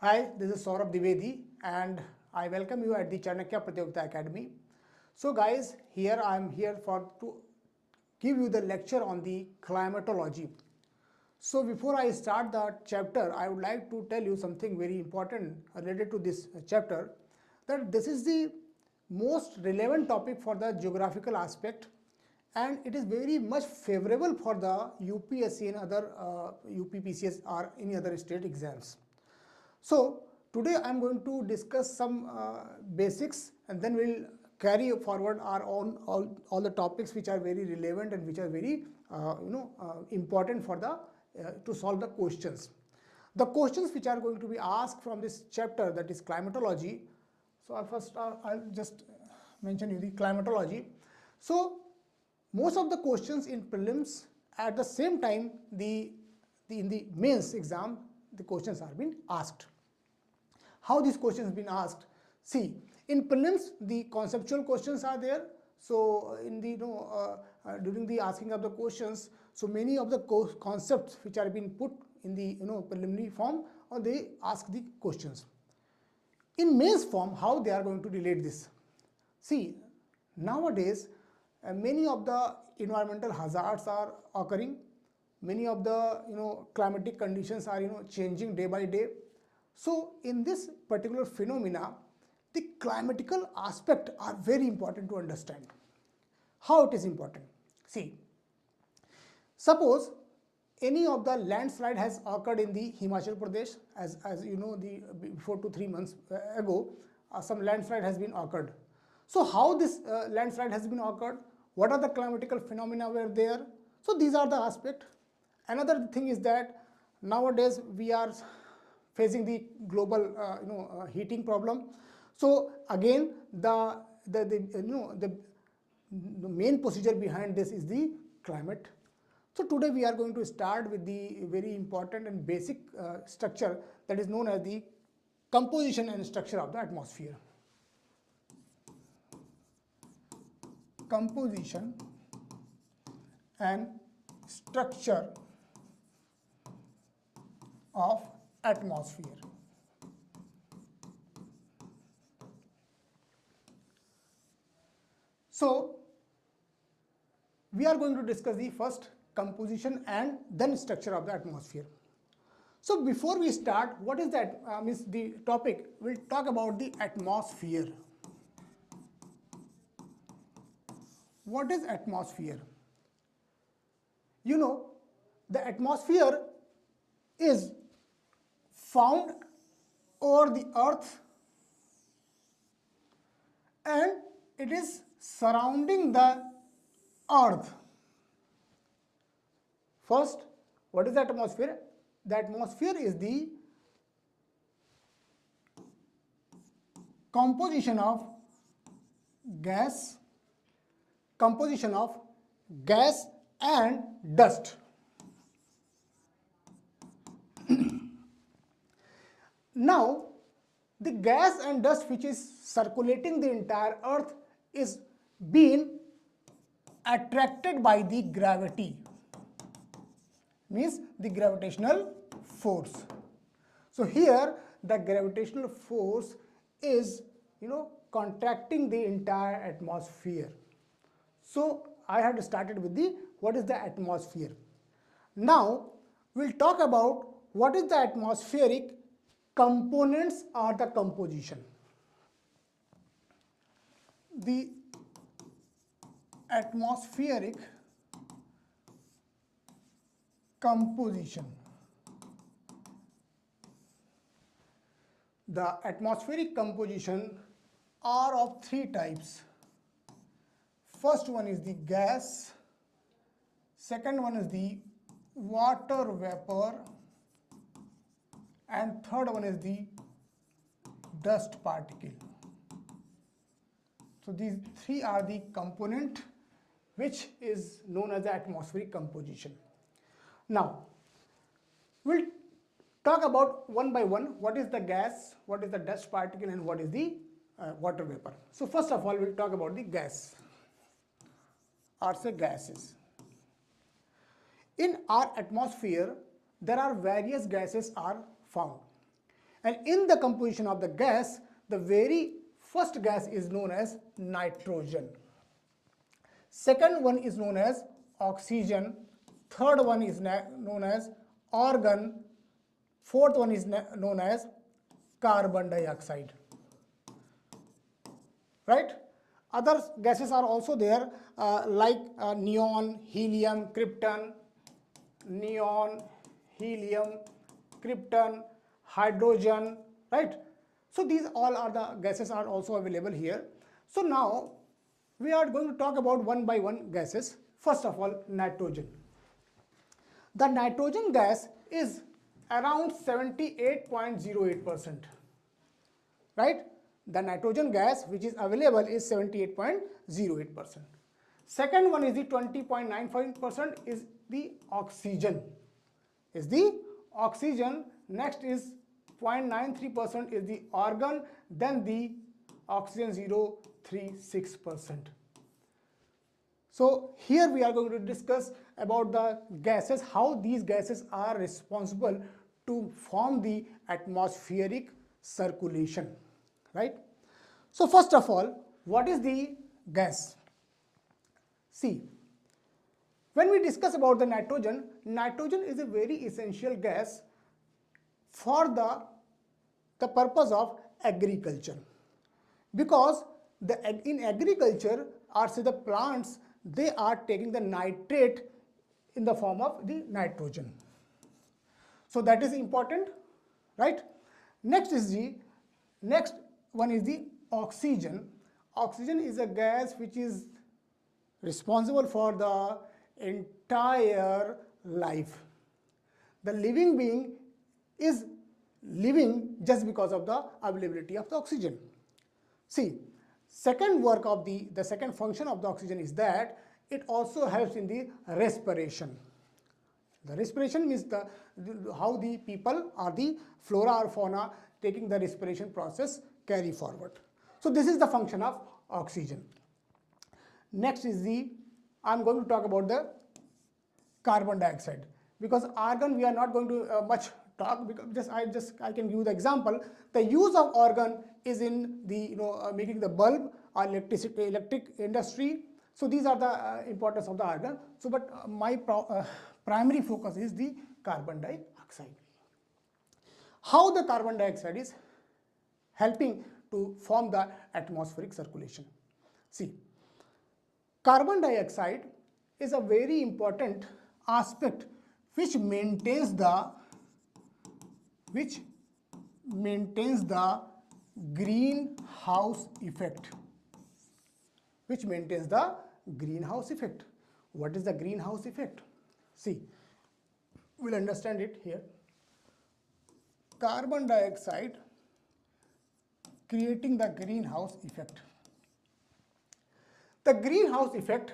Hi, this is Dwivedi and I welcome you at the Chanakya Pratyogita Academy. So guys, here I am here to give you the lecture on the climatology. So before I start the chapter, I would like to tell you something very important related to this chapter, that this is the most relevant topic for the geographical aspect, and it is very much favorable for the UPSC and other UPPSC or any other state exams. So today I am going to discuss some basics, and then we'll carry forward our own all the topics which are very relevant and which are very important for the to solve the questions. The questions which are going to be asked from this chapter, that is climatology. So I'll just mention you the climatology. So most of the questions in prelims, at the same time in the mains exam, the questions are being asked. How these questions been asked? See, in prelims the conceptual questions are there. So in the during the asking of the questions, so many of the concepts which are being put in the preliminary form, or they ask the questions. In mains form, how they are going to relate this? See, nowadays many of the environmental hazards are occurring. Many of the climatic conditions are changing day by day. So in this particular phenomena, the climatical aspect are very important to understand. How it is important? See, suppose any of the landslide has occurred in the Himachal Pradesh, as you know, before 2 3 months ago, some landslide has been occurred. So how this landslide has been occurred? What are the climatical phenomena were there? So these are the aspect. Another thing is that nowadays we are facing the global heating problem. So again the main procedure behind this is the climate. So today we are going to start with the very important and basic structure that is known as the composition and structure of the atmosphere. Composition and structure of atmosphere. So we are going to discuss the first composition and then structure of the atmosphere. So before we start, what is that means the topic? We'll talk about the atmosphere. What is atmosphere? You know, the atmosphere is found over the earth and it is surrounding the earth. First, what is the atmosphere? The atmosphere is the composition of gas and dust. Now, the gas and dust which is circulating the entire earth is being attracted by the gravity, means the gravitational force. So here the gravitational force is contracting the entire atmosphere. So I had started with the what is the atmosphere. Now we'll talk about what is the atmospheric components or the composition. The atmospheric composition. The atmospheric composition are of 3 types. First one is the gas, second one is the water vapor, and third one is the dust particle. So these 3 are the component which is known as the atmospheric composition. Now we'll talk about one by one what is the gas, what is the dust particle, and what is the water vapor. So first of all we'll talk about the gas or say gases. In our atmosphere there are various gases are found. And in the composition of the gas, the very first gas is known as nitrogen. Second one is known as oxygen. Third one is known as argon. Fourth one is known as carbon dioxide. Right? Other gases are also there like neon, helium, krypton, neon, helium, krypton, hydrogen, right? So these all are the gases are also available here. So now we are going to talk about one by one gases. First of all, nitrogen. The nitrogen gas is around 78.08%, right? The nitrogen gas which is available is 78.08%. Second one is the 20.95% is the oxygen. Next is 0.93% is the argon, then the oxygen 0.36%. So here we are going to discuss about the gases, how these gases are responsible to form the atmospheric circulation, right? So first of all, what is the gas? See, when we discuss about the nitrogen, nitrogen is a very essential gas for the purpose of agriculture, because in agriculture, or say the plants, they are taking the nitrate in the form of the nitrogen. So that is important, right? Next one is the oxygen. Oxygen is a gas which is responsible for the entire life. The living being is living just because of the availability of the oxygen. See, second function of the oxygen is that it also helps in the respiration. The respiration means how the people or the flora or fauna taking the respiration process carry forward. So this is the function of oxygen. Next is I'm going to talk about the carbon dioxide, because argon we are not going to much talk, because I can give you the example. The use of argon is in the making the bulb or electric industry. So these are the importance of the argon. So but my primary focus is the carbon dioxide. How the carbon dioxide is helping to form the atmospheric circulation. See, carbon dioxide is a very important aspect which maintains the greenhouse effect. What is the greenhouse effect? See, we'll understand it here. Carbon dioxide creating the greenhouse effect. The greenhouse effect,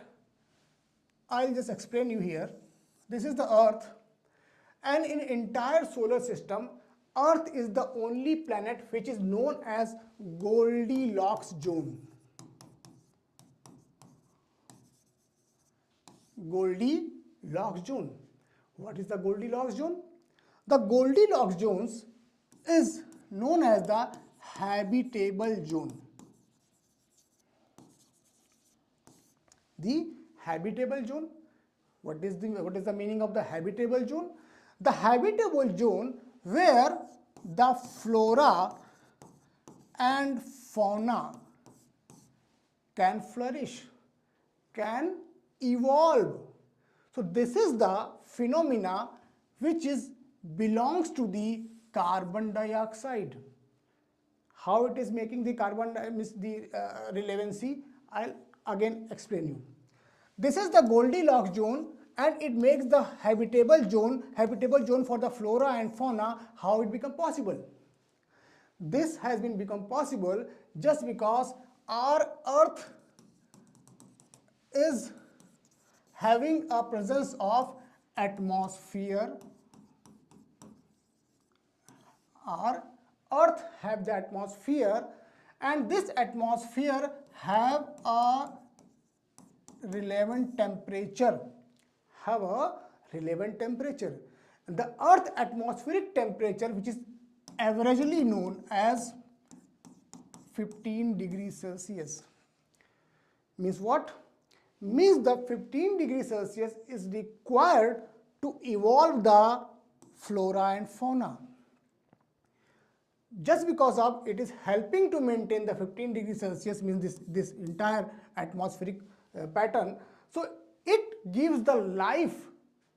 I'll just explain you here. This is the Earth, and in entire solar system, Earth is the only planet which is known as Goldilocks zone. Goldilocks zone. What is the Goldilocks zone? The Goldilocks zones is known as the habitable zone. The habitable zone. What is the meaning of the habitable zone? The habitable zone where the flora and fauna can flourish, can evolve. So this is the phenomena which belongs to the carbon dioxide. How it is making the relevancy, I'll again explain you. This is the Goldilocks zone, and it makes the habitable zone for the flora and fauna. How it become possible? This has become possible just because our Earth is having a presence of atmosphere. Our Earth have the atmosphere, and this atmosphere have a relevant temperature. The Earth atmospheric temperature, which is averagely known as 15 degrees Celsius. Means what? Means the 15 degrees Celsius is required to evolve the flora and fauna. Just because of it is helping to maintain the 15 degrees Celsius, means this entire atmospheric pattern, so it gives the life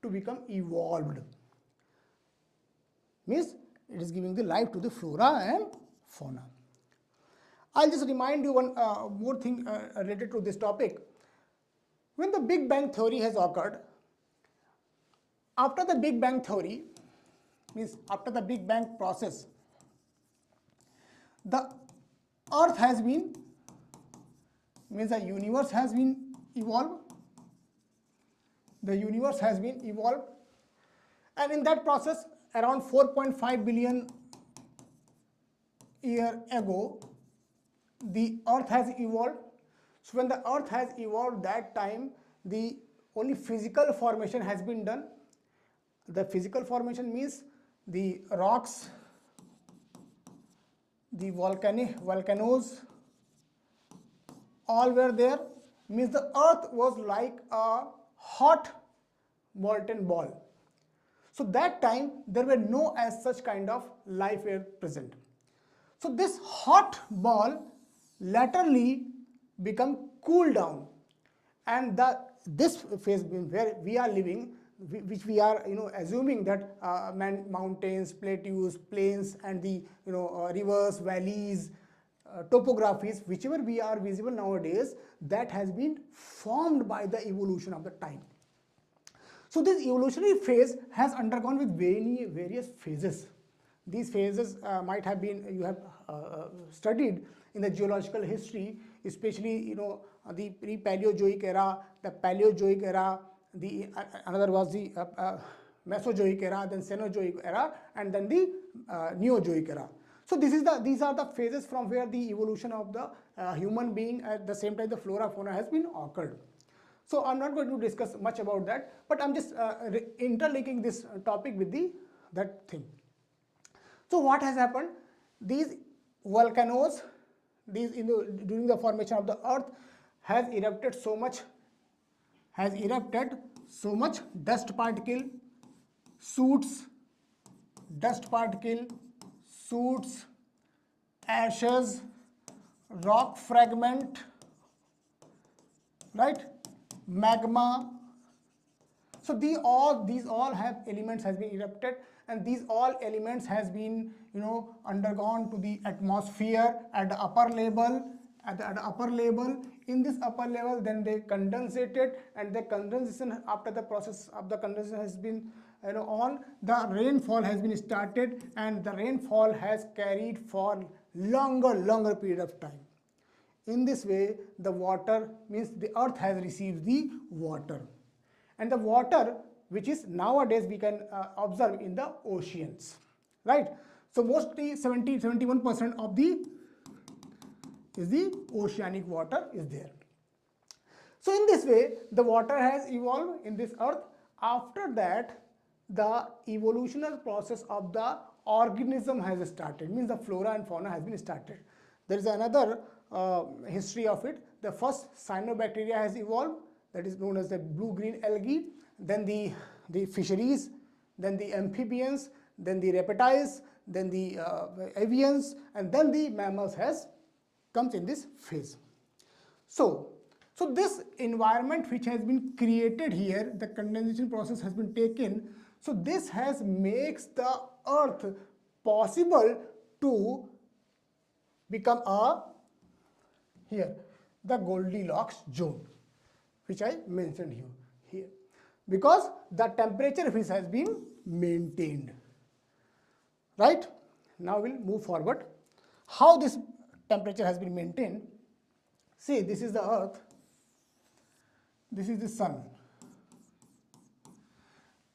to become evolved. Means it is giving the life to the flora and fauna. I'll just remind you one more thing related to this topic. When the Big Bang theory has occurred, after the Big Bang theory, means after the Big Bang process, the earth has been, means the universe has been evolved. The universe has been evolved, and in that process around 4.5 billion years ago the earth has evolved. So when the earth has evolved, that time the only physical formation has been done. The physical formation means the rocks, the volcanoes, all were there. Means the earth was like a hot molten ball. So that time there were no as such kind of life were present. So this hot ball laterally become cool down, and this phase where we are living, which we are assuming that mountains, plateaus, plains, and the rivers, valleys, topographies, whichever we are visible nowadays, that has been formed by the evolution of the time. So this evolutionary phase has undergone with various phases. These phases might have been, you have studied in the geological history, especially the pre-Paleozoic era, the Paleozoic era, the another was the Mesozoic era, then Cenozoic era, and then the Neozoic era. So these are the phases from where the evolution of the human being, at the same time the flora fauna has been occurred. So I'm not going to discuss much about that, but I'm just interlinking this topic with that thing. So what has happened? These volcanoes, during the formation of the earth, has erupted so much dust particle, soot, ashes, rock fragment, right, magma. So these all have elements has been erupted, and these all elements has been undergone to the atmosphere at the upper level. In this upper level, then they condensated, and the condensation, after the process of the condensation has been on, the rainfall has been started, and the rainfall has carried for longer period of time. In this way, the water, means the earth has received the water, and the water which is nowadays we can observe in the oceans, right? So mostly 71% of the oceanic water is there. So in this way, the water has evolved in this earth. After that, the evolutionary process of the organism has started, means the flora and fauna has been started. There is another history of it. The first cyanobacteria has evolved, that is known as the blue-green algae, then the fisheries, then the amphibians, then the reptiles, then the avians, and then the mammals comes in this phase. So this environment which has been created here, the condensation process has been taken. So this makes the earth possible to become the Goldilocks zone, which I mentioned here, because the temperature which has been maintained. Right? Now we'll move forward. How this temperature has been maintained? See, this is the earth, this is the sun.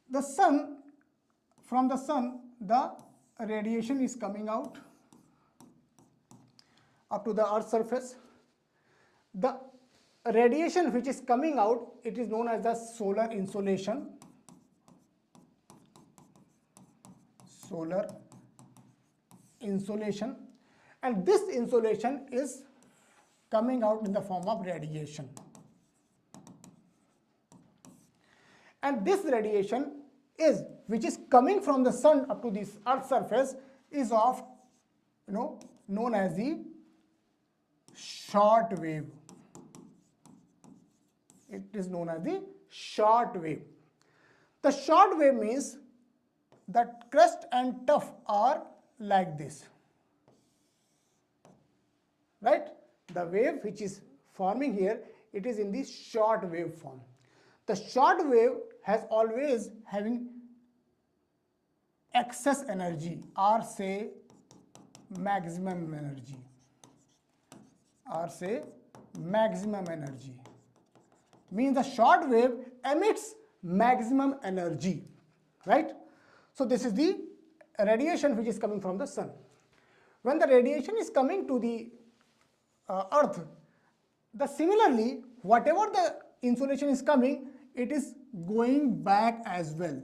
The sun, from the sun, the radiation is coming out up to the earth's surface. The radiation which is coming out, it is known as the solar insolation. Solar insolation, and this insolation is coming out in the form of radiation. And this radiation is, which is coming from the sun up to this earth surface, is of known as the short wave. It is known as the short wave. The short wave means that crust and tuff are like this, right? The wave which is forming here, it is in the short wave form. The short wave has always having excess energy, or say maximum energy, means the short wave emits maximum energy, right? So this is the radiation which is coming from the sun. When the radiation is coming to the earth, similarly whatever the insolation is coming, it is going back as well,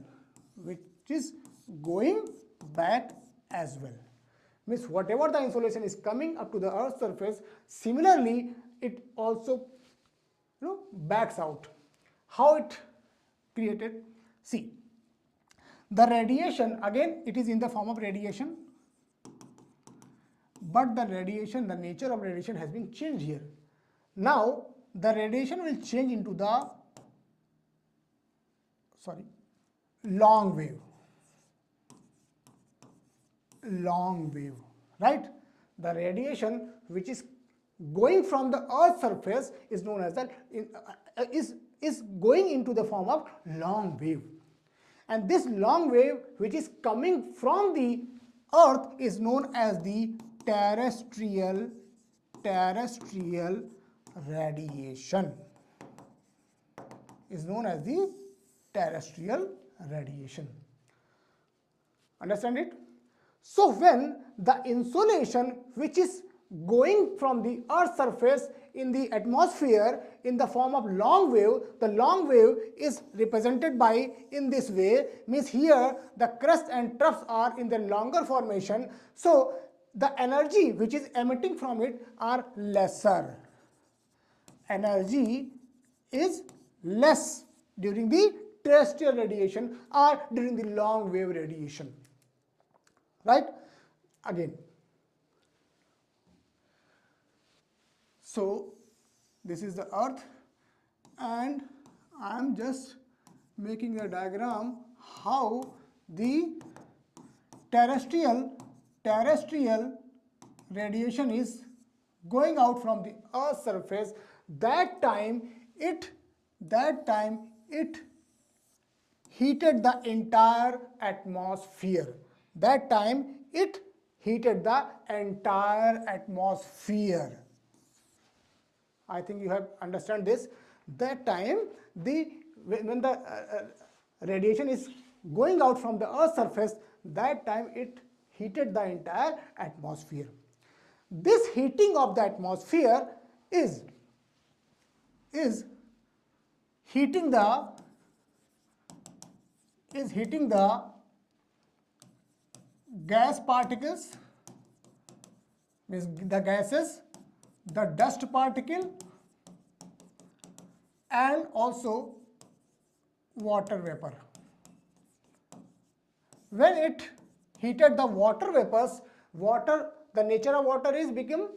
means whatever the insolation is coming up to the earth's surface, similarly it also backs out. How it created? See, the radiation, again it is in the form of radiation, but the nature of radiation has been changed here. Now the radiation will change into the long wave, right? The radiation which is going from the earth's surface is known as is going into the form of long wave, and this long wave which is coming from the earth is known as the terrestrial radiation. Understand it? So when the insolation which is going from the earth's surface in the atmosphere in the form of long wave, the long wave is represented by in this way, means here the crust and troughs are in the longer formation, so the energy which is emitting from it are lesser. Energy is less during the terrestrial radiation or during the long wave radiation, right? Again, so this is the earth, and I am just making a diagram how the terrestrial radiation is going out from the earth's surface. That time it heated the entire atmosphere. I think you have understand this. That time when the radiation is going out from the earth's surface, that time it heated the entire atmosphere. This heating of the atmosphere is heating the gas particles, means the gases, the dust particle, and also water vapor. When it heated the water vapors, the nature of water is become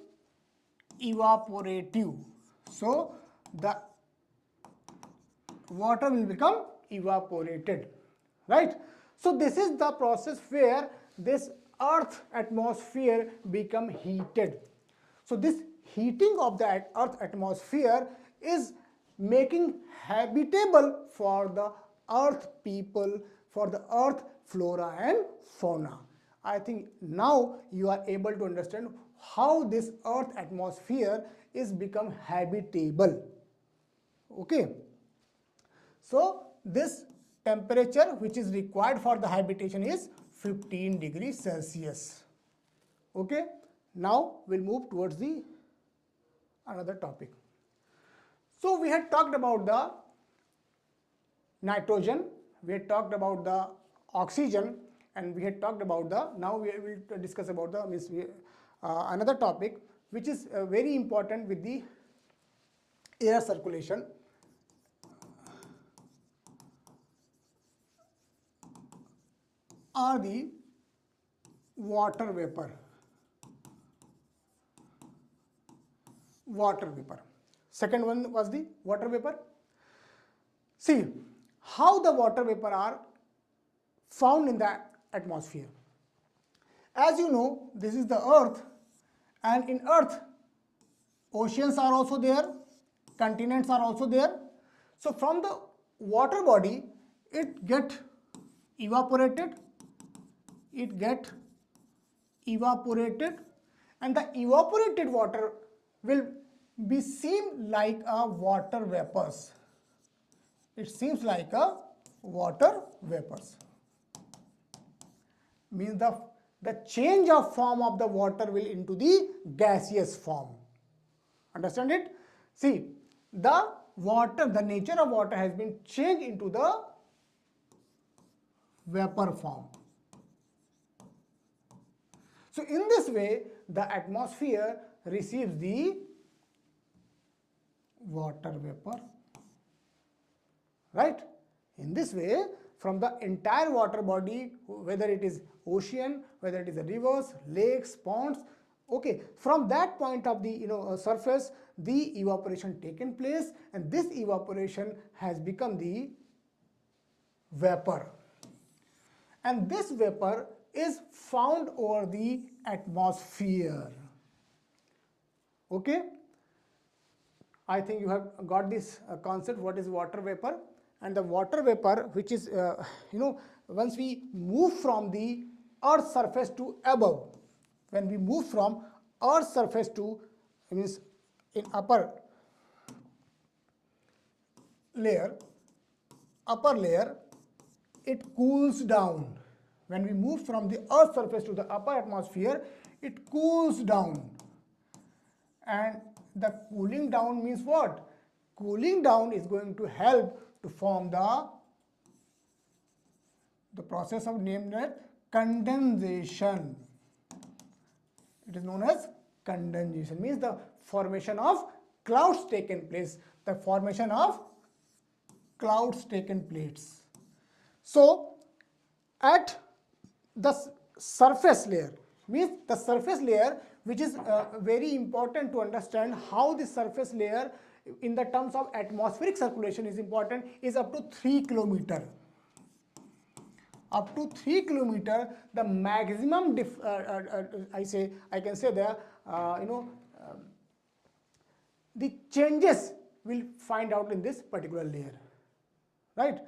evaporative. So the water will become evaporated, right? So this is the process where this earth atmosphere become heated. So this heating of the earth atmosphere is making habitable for the earth people, for the earth flora and fauna. I think now you are able to understand how this earth atmosphere is become habitable. Okay, so this temperature which is required for the habitation is 15 degrees Celsius. Okay, now we'll move towards the another topic. So we had talked about the nitrogen, we had talked about the oxygen, and we had talked about now we will discuss about another topic which is very important with the air circulation. Are the water vapor. Second one was the water vapor. See how the water vapor are found in the atmosphere. As you know, this is the earth, and in earth oceans are also there, continents are also there. So from the water body it get evaporated, and the evaporated water will be seem like a water vapors. It seems like a water vapors. Means the change of form of the water will into the gaseous form. Understand it? See, the nature of water has been changed into the vapor form. So in this way the atmosphere receives the water vapor, right? In this way, from the entire water body, whether it is ocean, whether it is a rivers, lakes, ponds, okay, from that point of the surface, the evaporation taken place, and this evaporation has become the vapor, and this vapor is found over the atmosphere. Okay, I think you have got this concept what is water vapor. And the water vapor, which is once we move from the earth's surface to above, when we move from earth's surface to, means in upper layer, it cools down. When we move from the earth's surface to the upper atmosphere, it cools down. And the cooling down means what? Cooling down is going to help to form the process of named as condensation. It is known as condensation, means the formation of clouds taken place. So at the surface layer, means the surface layer, which is very important to understand how the surface layer in the terms of atmospheric circulation is important, is up to 3 kilometer. Up to 3 kilometer, the maximum I can say the changes will find out in this particular layer, right?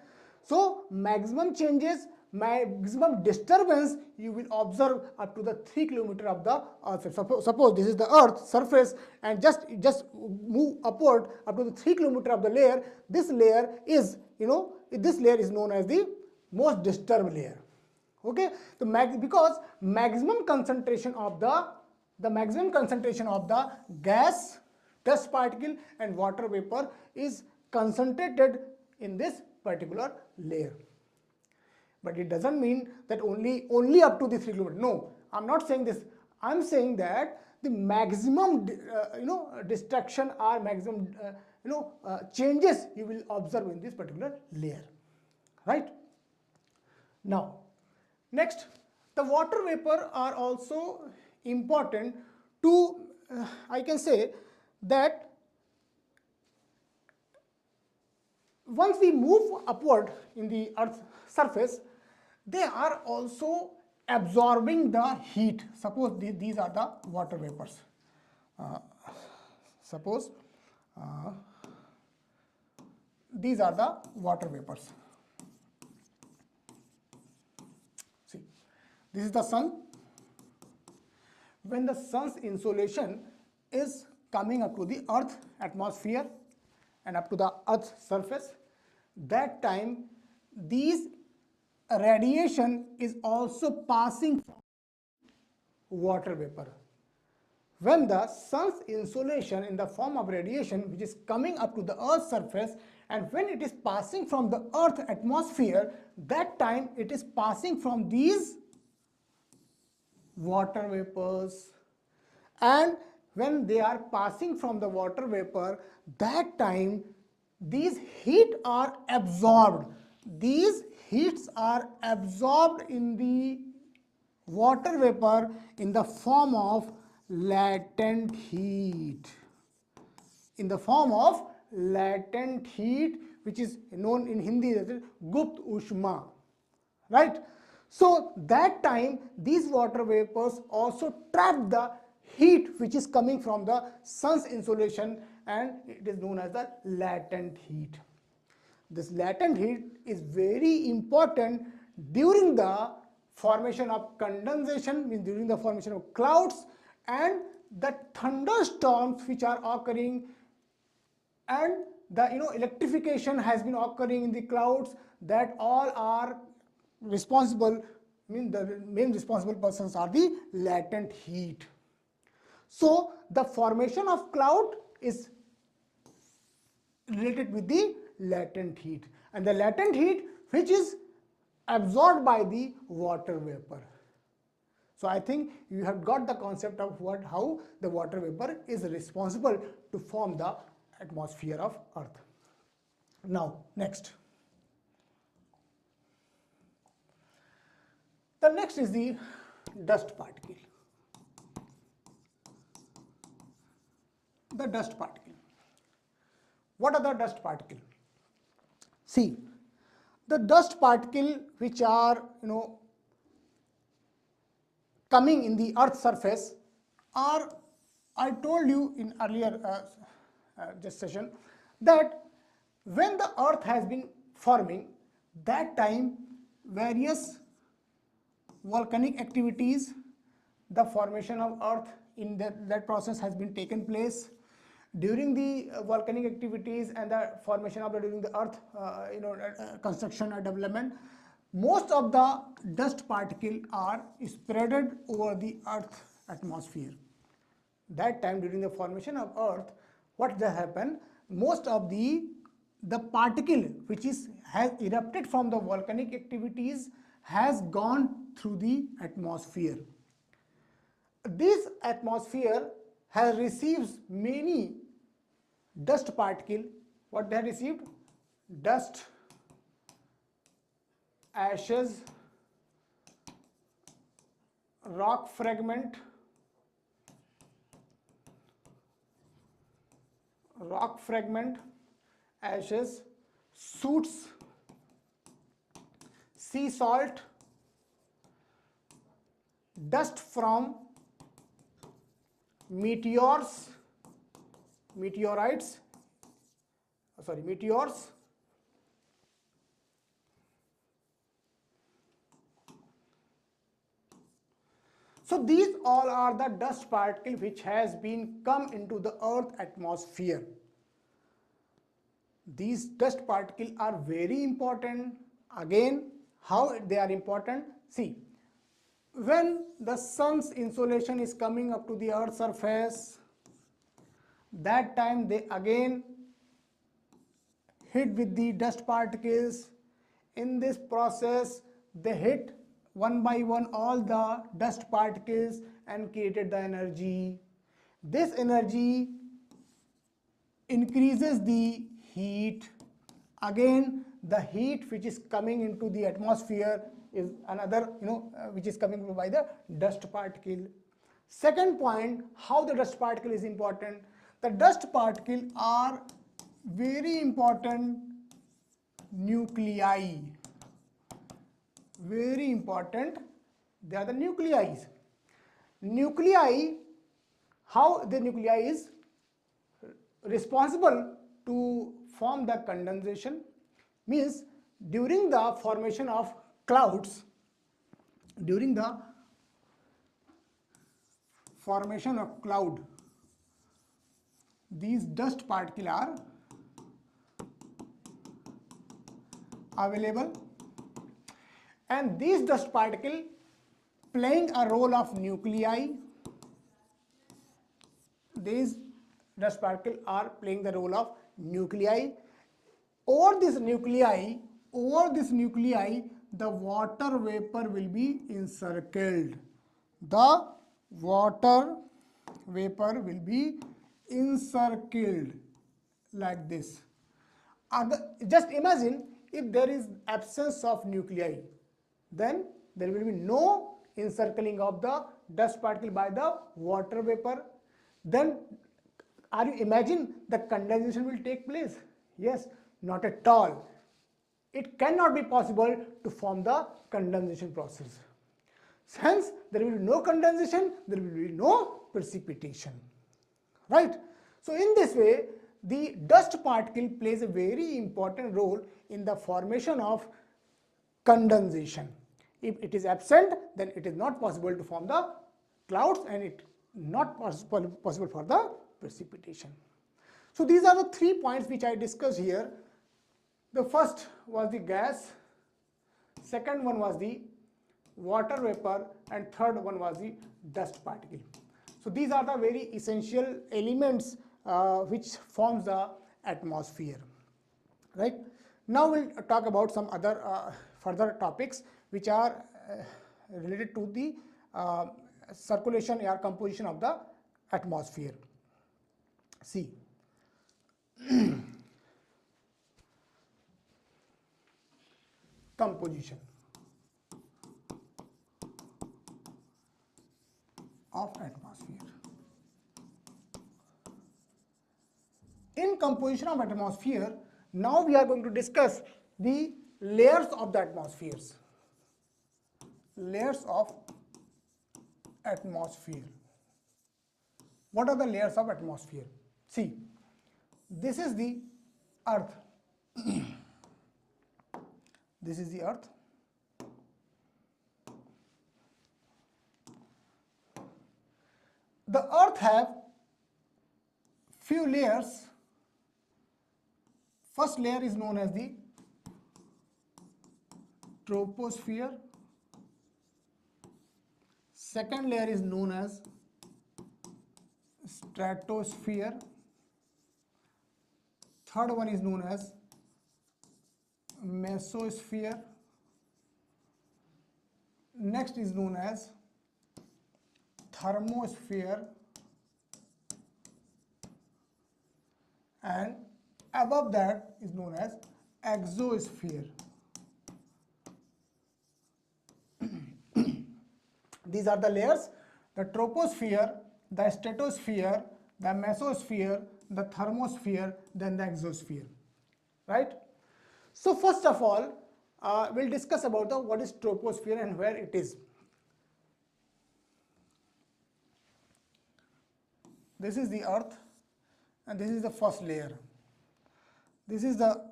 So maximum changes, maximum disturbance you will observe up to the 3 kilometer of the earth. Suppose this is the earth surface, and just move upward up to the 3 kilometer of the layer. This layer is known as the most disturbed layer. Okay, because maximum concentration of the gas, dust particle and water vapor is concentrated in this particular layer. But it doesn't mean that only up to the 3 kilometer. No, I'm not saying this. I'm saying that the maximum destruction or maximum changes you will observe in this particular layer, right? Now next, the water vapor are also important to I can say that once we move upward in the earth's surface, they are also absorbing the heat. Suppose these are the water vapors. These are the water vapors. See, this is the sun. When the sun's insolation is coming up to the earth atmosphere and up to the earth's surface, that time these radiation is also passing from water vapor. When the sun's insolation in the form of radiation which is coming up to the earth's surface and when it is passing from the Earth atmosphere, that time it is passing from these water vapors, and when they are passing from the water vapor, that time these heat are absorbed. These heats are absorbed in the water vapor in the form of latent heat. In the form of latent heat, which is known in Hindi as Gupt Ushma, right? So that time these water vapors also trap the heat which is coming from the sun's insolation, and it is known as the latent heat. This latent heat is very important during the formation of condensation, means during the formation of clouds, and the thunderstorms which are occurring, and the electrification has been occurring in the clouds. That all are responsible, mean the main responsible persons are the latent heat. So the formation of cloud is related with the latent heat, and the latent heat which is absorbed by the water vapor. So I think you have got the concept of how the water vapor is responsible to form the atmosphere of Earth. Now next, the next is the dust particle. The dust particle. What are the dust particles? See, the dust particle which are coming in the Earth's surface are, I told you in earlier just session, that when the Earth has been forming, that time various volcanic activities, the formation of Earth in that process has been taken place. During the volcanic activities and the formation of during the Earth construction or development, most of the dust particles are spreaded over the Earth atmosphere. That time during the formation of Earth, what has happened? Most of the particle which has erupted from the volcanic activities has gone through the atmosphere. This atmosphere has received many dust particles. What they have received? Dust, ashes, rock fragment, ashes, soot, sea salt, dust from meteors, meteors. So these all are the dust particles which has been come into the Earth atmosphere. These dust particles are very important. Again, how they are important? See, when the sun's insolation is coming up to the Earth's surface, that time they again hit with the dust particles. In this process, they hit one by one all the dust particles and created the energy. This energy increases the heat. Again, the heat which is coming into the atmosphere is another which is coming by the dust particle. Second point, how the dust particle is important. The dust particles are very important nuclei. Very important, they are the nuclei. Nuclei, how the nuclei is responsible to form the condensation, means during the formation of clouds, during the formation of cloud, these dust particles are available, and these dust particles playing a role of nuclei. These dust particles are playing the role of nuclei. over this nuclei, the water vapor will be encircled. The water vapor will be encircled like this. Just imagine if there is absence of nuclei, then there will be no encircling of the dust particle by the water vapor. Then are you imagine the condensation will take place? Yes, not at all. It cannot be possible to form the condensation process. Hence, there will be no condensation, there will be no precipitation. Right? So, in this way, the dust particle plays a very important role in the formation of condensation. If it is absent, then it is not possible to form the clouds and it not possible for the precipitation. So, these are the 3 points which I discussed here. The first was the gas, second one was the water vapor, and third one was the dust particle. So these are the very essential elements which forms the atmosphere. Right? Now we'll talk about some other further topics which are related to the circulation or composition of the atmosphere. See. Composition of atmosphere. In composition of atmosphere, now we are going to discuss the layers of the atmospheres. Layers of atmosphere. What are the layers of atmosphere? See, this is the earth. This is the earth. The earth have few layers. First layer is known as the troposphere. Second layer is known as stratosphere. Third one is known as mesosphere. Next is known as thermosphere, and above that is known as exosphere. These are the layers: the troposphere, the stratosphere, the mesosphere, the thermosphere, then the exosphere. Right? So first of all, we'll discuss about what is troposphere and where it is. This is the earth and this is the first layer. This is the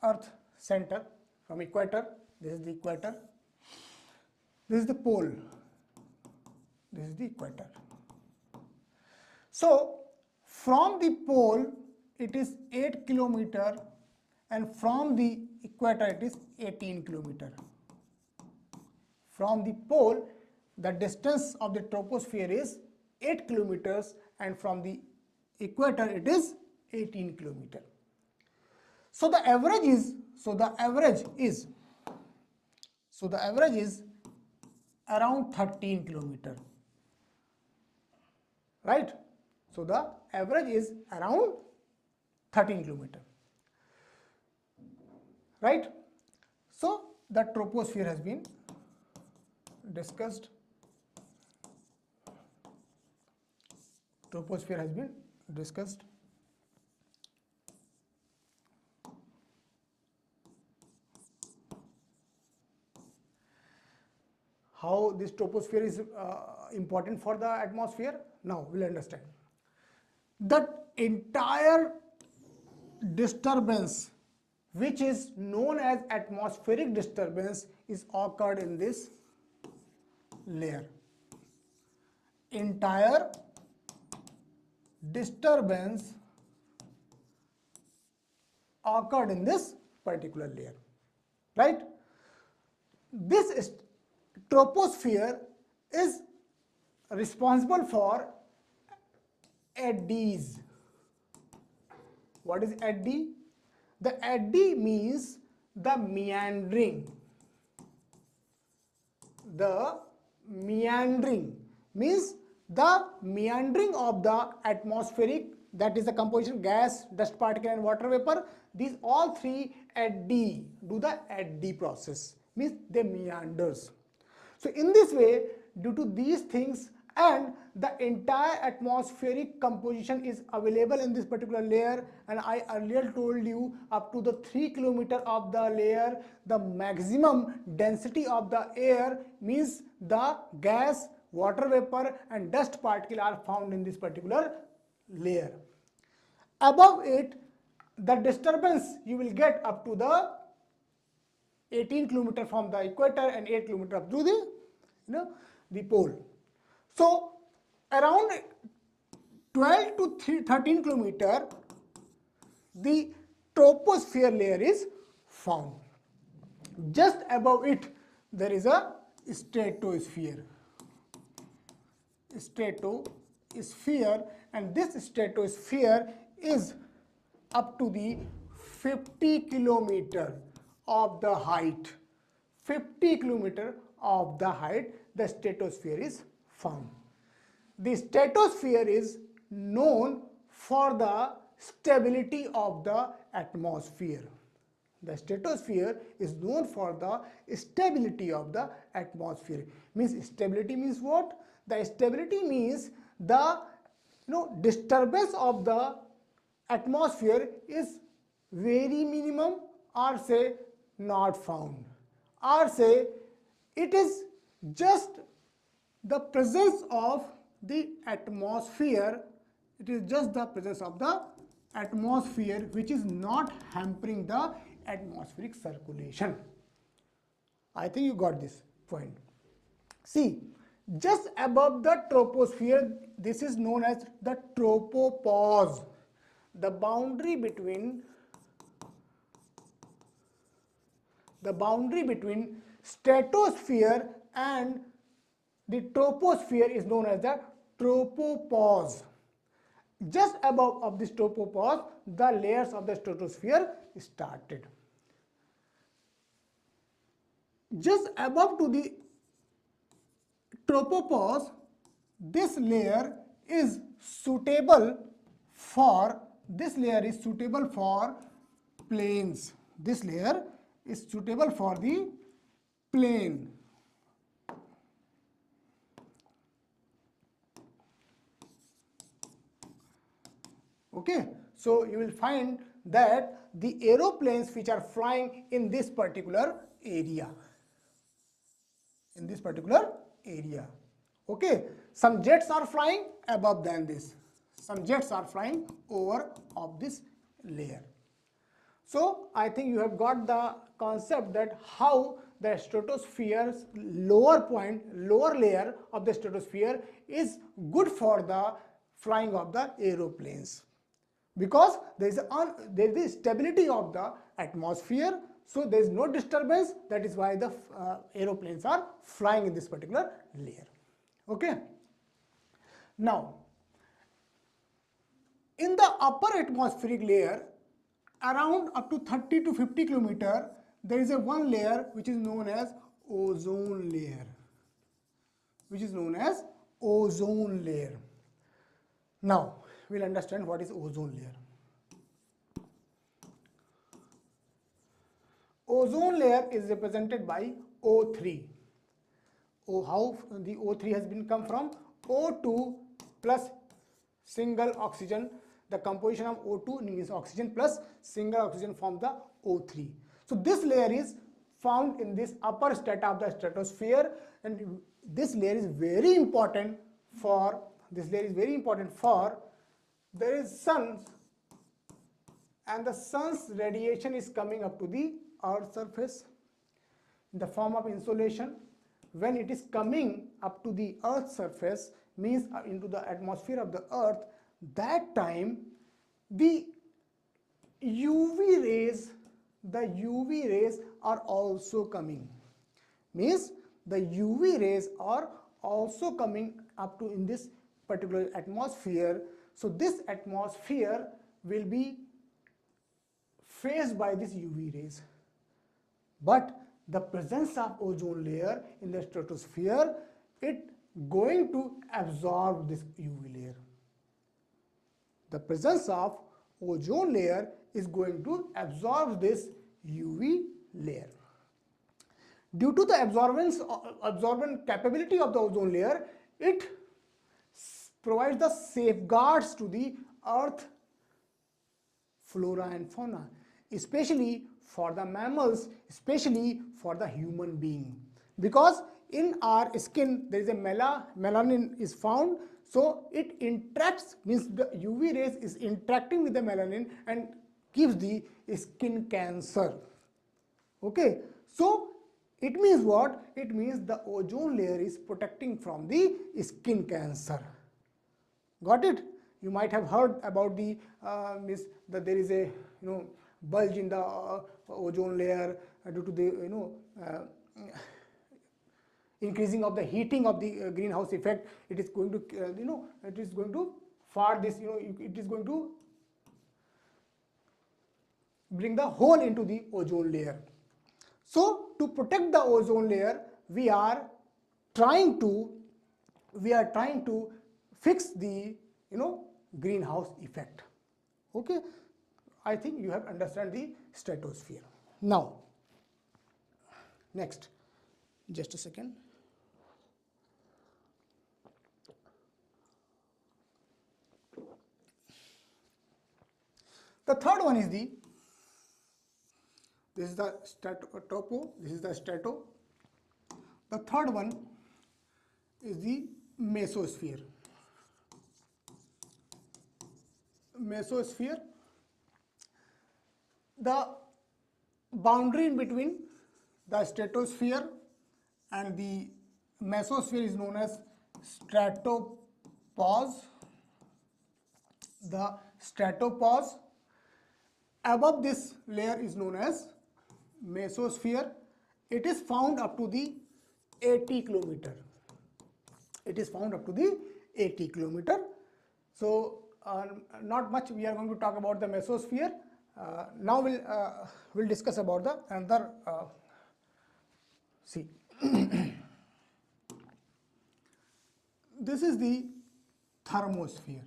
earth center from equator. This is the equator. This is the pole. This is the equator. So from the pole it is 8 kilometer and from the equator it is 18 kilometer. From the pole the distance of the troposphere is 8 kilometers and from the equator it is 18 kilometer. So the average is around 13 kilometer. Right? So the average is around 13 kilometer. Right? So the troposphere has been discussed. Troposphere has been discussed. How this troposphere is important for the atmosphere? Now we'll understand. That entire disturbance which is known as atmospheric disturbance is occurred in this layer. Entire disturbance occurred in this particular layer. Right? This troposphere is responsible for eddies. What is eddy? The eddy means the meandering. The meandering means the meandering of the atmospheric, that is the composition gas, dust particle and water vapor. These all three eddy, do the eddy process, means they meanders. So in this way, due to these things, and the entire atmospheric composition is available in this particular layer, and I earlier told you up to the 3 kilometer of the layer, the maximum density of the air, means the gas, water vapor and dust particle are found in this particular layer. Above it, the disturbance you will get up to the 18 kilometer from the equator and 8 kilometer up to the the pole. So around 12 to 13 kilometer, the troposphere layer is found. Just above it, there is a stratosphere. Stratosphere, and this stratosphere is up to the 50 kilometer of the height. 50 kilometer of the height, the stratosphere is found. The stratosphere is known for the stability of the atmosphere. The stratosphere is known for the stability of the atmosphere. Means stability means what? The stability means the disturbance of the atmosphere is very minimum, or say not found, or say it is just the presence of the atmosphere. It is just the presence of the atmosphere which is not hampering the atmospheric circulation. I think you got this point. See, just above the troposphere, this is known as the tropopause. The boundary between stratosphere and the troposphere is known as the tropopause. Just above of this tropopause, the layers of the stratosphere started. Just above to the tropopause, this layer is suitable for plains. This layer is suitable for the plain. Okay, so you will find that the aeroplanes which are flying in this particular area. Okay, some jets are flying above than this. Some jets are flying over of this layer. So I think you have got the concept that how the stratosphere's lower layer of the stratosphere is good for the flying of the aeroplanes, because there is stability of the atmosphere, so there is no disturbance. That is why the aeroplanes are flying in this particular layer. Okay. Now, in the upper atmospheric layer, around up to 30 to 50 kilometer, there is a one layer which is known as ozone layer. Now, we'll understand what is ozone layer. Ozone layer is represented by O3. How the O3 has been come from? O2 plus single oxygen. The composition of O2 means oxygen plus single oxygen from the O3. So this layer is found in this upper strata of the stratosphere, and this layer is very important for there is sun, and the sun's radiation is coming up to the earth's surface in the form of insolation. When it is coming up to the earth's surface, means into the atmosphere of the earth, that time the UV rays are also coming. Means the UV rays are also coming up to in this particular atmosphere. So this atmosphere will be faced by this UV rays. But the presence of ozone layer in the stratosphere, it going to absorb this UV layer. The presence of ozone layer is going to absorb this UV layer. Due to the absorbent capability of the ozone layer, it provides the safeguards to the earth flora and fauna, especially for the mammals, especially for the human being. Because in our skin there is a melanin is found, so it interacts, means the UV rays is interacting with the melanin and gives the skin cancer. Okay, so it means what? It means the ozone layer is protecting from the skin cancer. Got it? You might have heard about the that there is a bulge in the ozone layer due to the increasing of the heating of the greenhouse effect. It is going to it is going to far this it is going to bring the hole into the ozone layer. So to protect the ozone layer, we are trying to fix the greenhouse effect. Okay, I think you have understand the stratosphere. Now, next, just a second. The third one is this is the topo, this is the strato. The third one is the mesosphere. Mesosphere, the boundary in between the stratosphere and the mesosphere is known as stratopause. The stratopause above this layer is known as mesosphere. It is found up to the 80 kilometer. It is found up to the 80 kilometer. So not much we are going to talk about the mesosphere. Now we'll discuss about the another see. This is the thermosphere.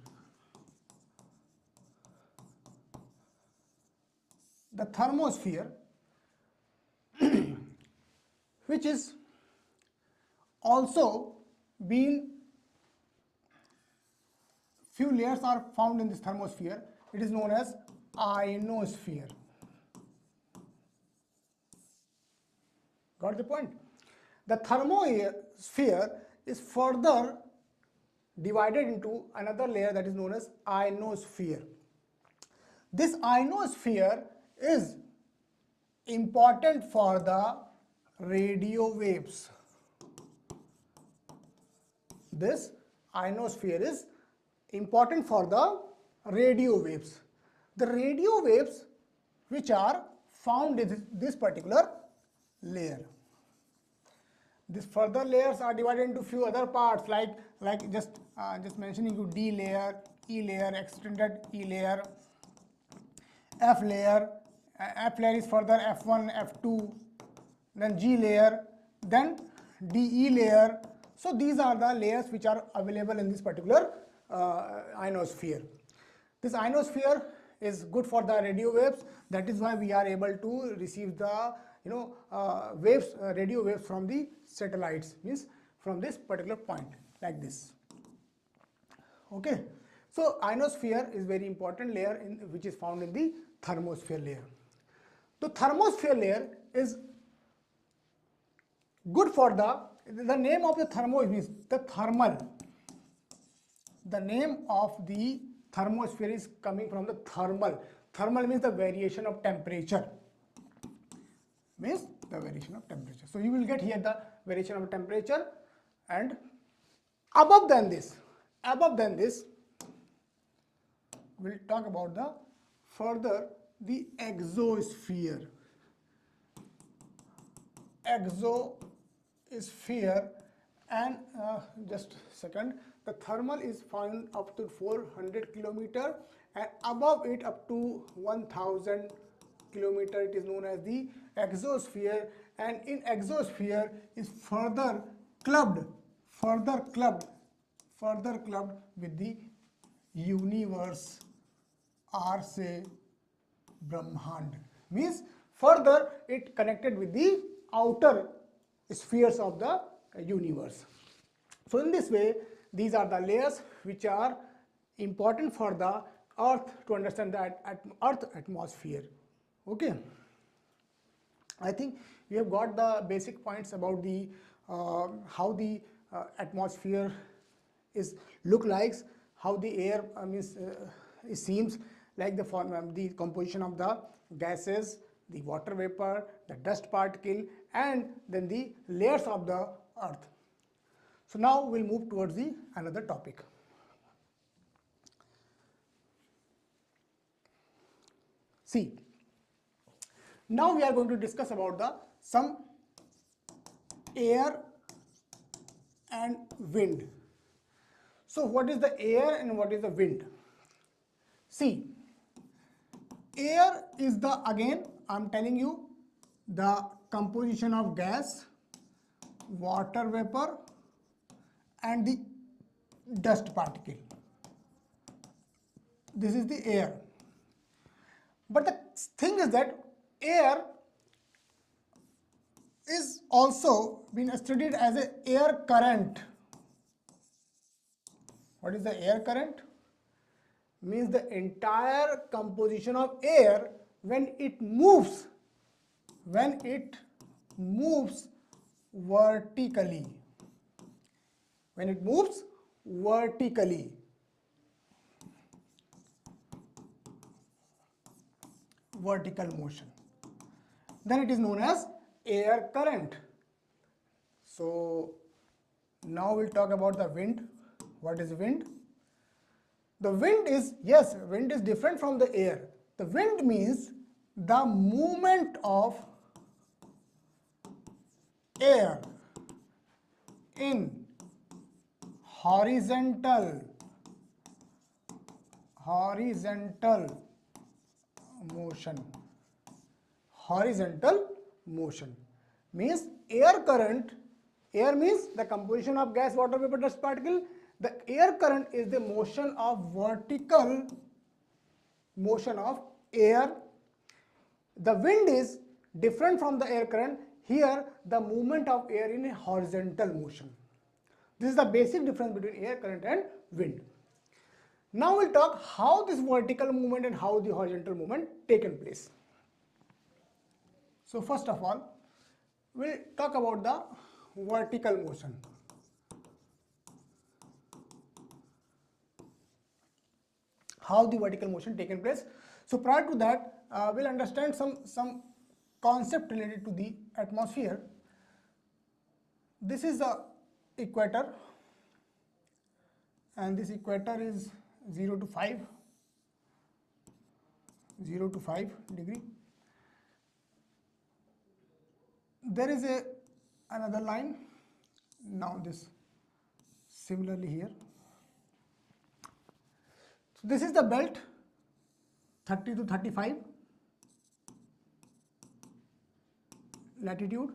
The thermosphere, which is also been few layers are found in this thermosphere. It is known as ionosphere. Got the point? The thermosphere is further divided into another layer that is known as ionosphere. This ionosphere is important for the radio waves. This ionosphere is important for the radio waves. The radio waves which are found in this particular layer. These further layers are divided into few other parts like just mentioning you D layer, E layer, extended E layer, F layer. F layer is further F1, F2, then G layer, then DE layer. So these are the layers which are available in this particular ionosphere. This ionosphere is good for the radio waves. That is why we are able to receive the waves, radio waves from the satellites, means from this particular point like this. Okay, so ionosphere is very important layer which is found in the thermosphere layer. The thermosphere layer is good for the name of the thermo means the thermal. The name of the thermosphere is coming from the thermal. Thermal means the variation of temperature. Means the variation of temperature. So you will get here the variation of temperature, and above than this, we'll talk about the further the exosphere. Exosphere, and just a second. The thermal is found up to 400 kilometer and above it up to 1000 kilometer, it is known as the exosphere, and in exosphere is further clubbed with the universe or say Brahmand, means further it connected with the outer spheres of the universe. So in this way, these are the layers which are important for the earth to understand the earth atmosphere. Okay, I think we have got the basic points about the how the atmosphere is look like, how the air it seems like the form, the composition of the gases, the water vapor, the dust particle, and then the layers of the earth. So now we'll move towards the another topic. See, now we are going to discuss about the some air and wind. So what is the air and what is the wind? See, air is the, again I'm telling you, the composition of gas, water vapor and the dust particle. This is the air. But the thing is that air is also been studied as an air current. What is the air current? Means the entire composition of air when it moves vertically. When it moves vertically. Vertical motion, then it is known as air current. So now we'll talk about the wind. What is wind? The wind is, yes, wind is different from the air. The wind means the movement of air in horizontal motion. Horizontal motion means air current. Air means the composition of gas, water vapor, dust particle. The air current is the motion of vertical motion of air. The wind is different from the air current. Here the movement of air in a horizontal motion. This is the basic difference between air current and wind. Now we'll talk how this vertical movement and how the horizontal movement taken place. So first of all, we'll talk about the vertical motion. How the vertical motion taken place. So prior to that, we'll understand some concept related to the atmosphere. This is the equator, and this equator is 0 to 5 degree. There is another line. Now this similarly here. So this is the belt, 30 to 35 latitude.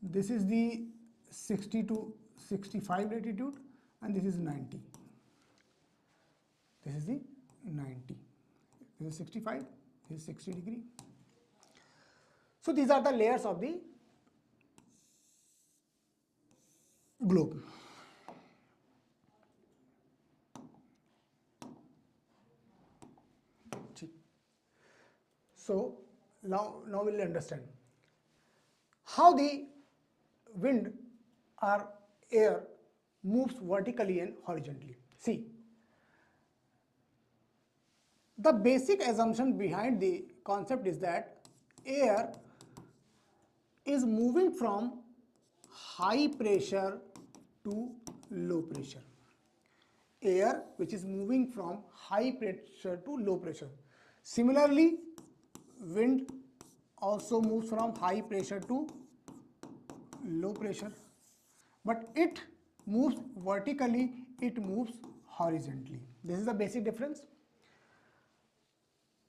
This is the 60 to 65 latitude, and this is 90. This is the 90. This is 65. This is 60 degree. So these are the layers of the globe. So now we'll understand how the wind or air moves vertically and horizontally. See, the basic assumption behind the concept is that air is moving from high pressure to low pressure. Air which is moving from high pressure to low pressure. Similarly, wind also moves from high pressure to low pressure, but it moves vertically, it moves horizontally. This is the basic difference.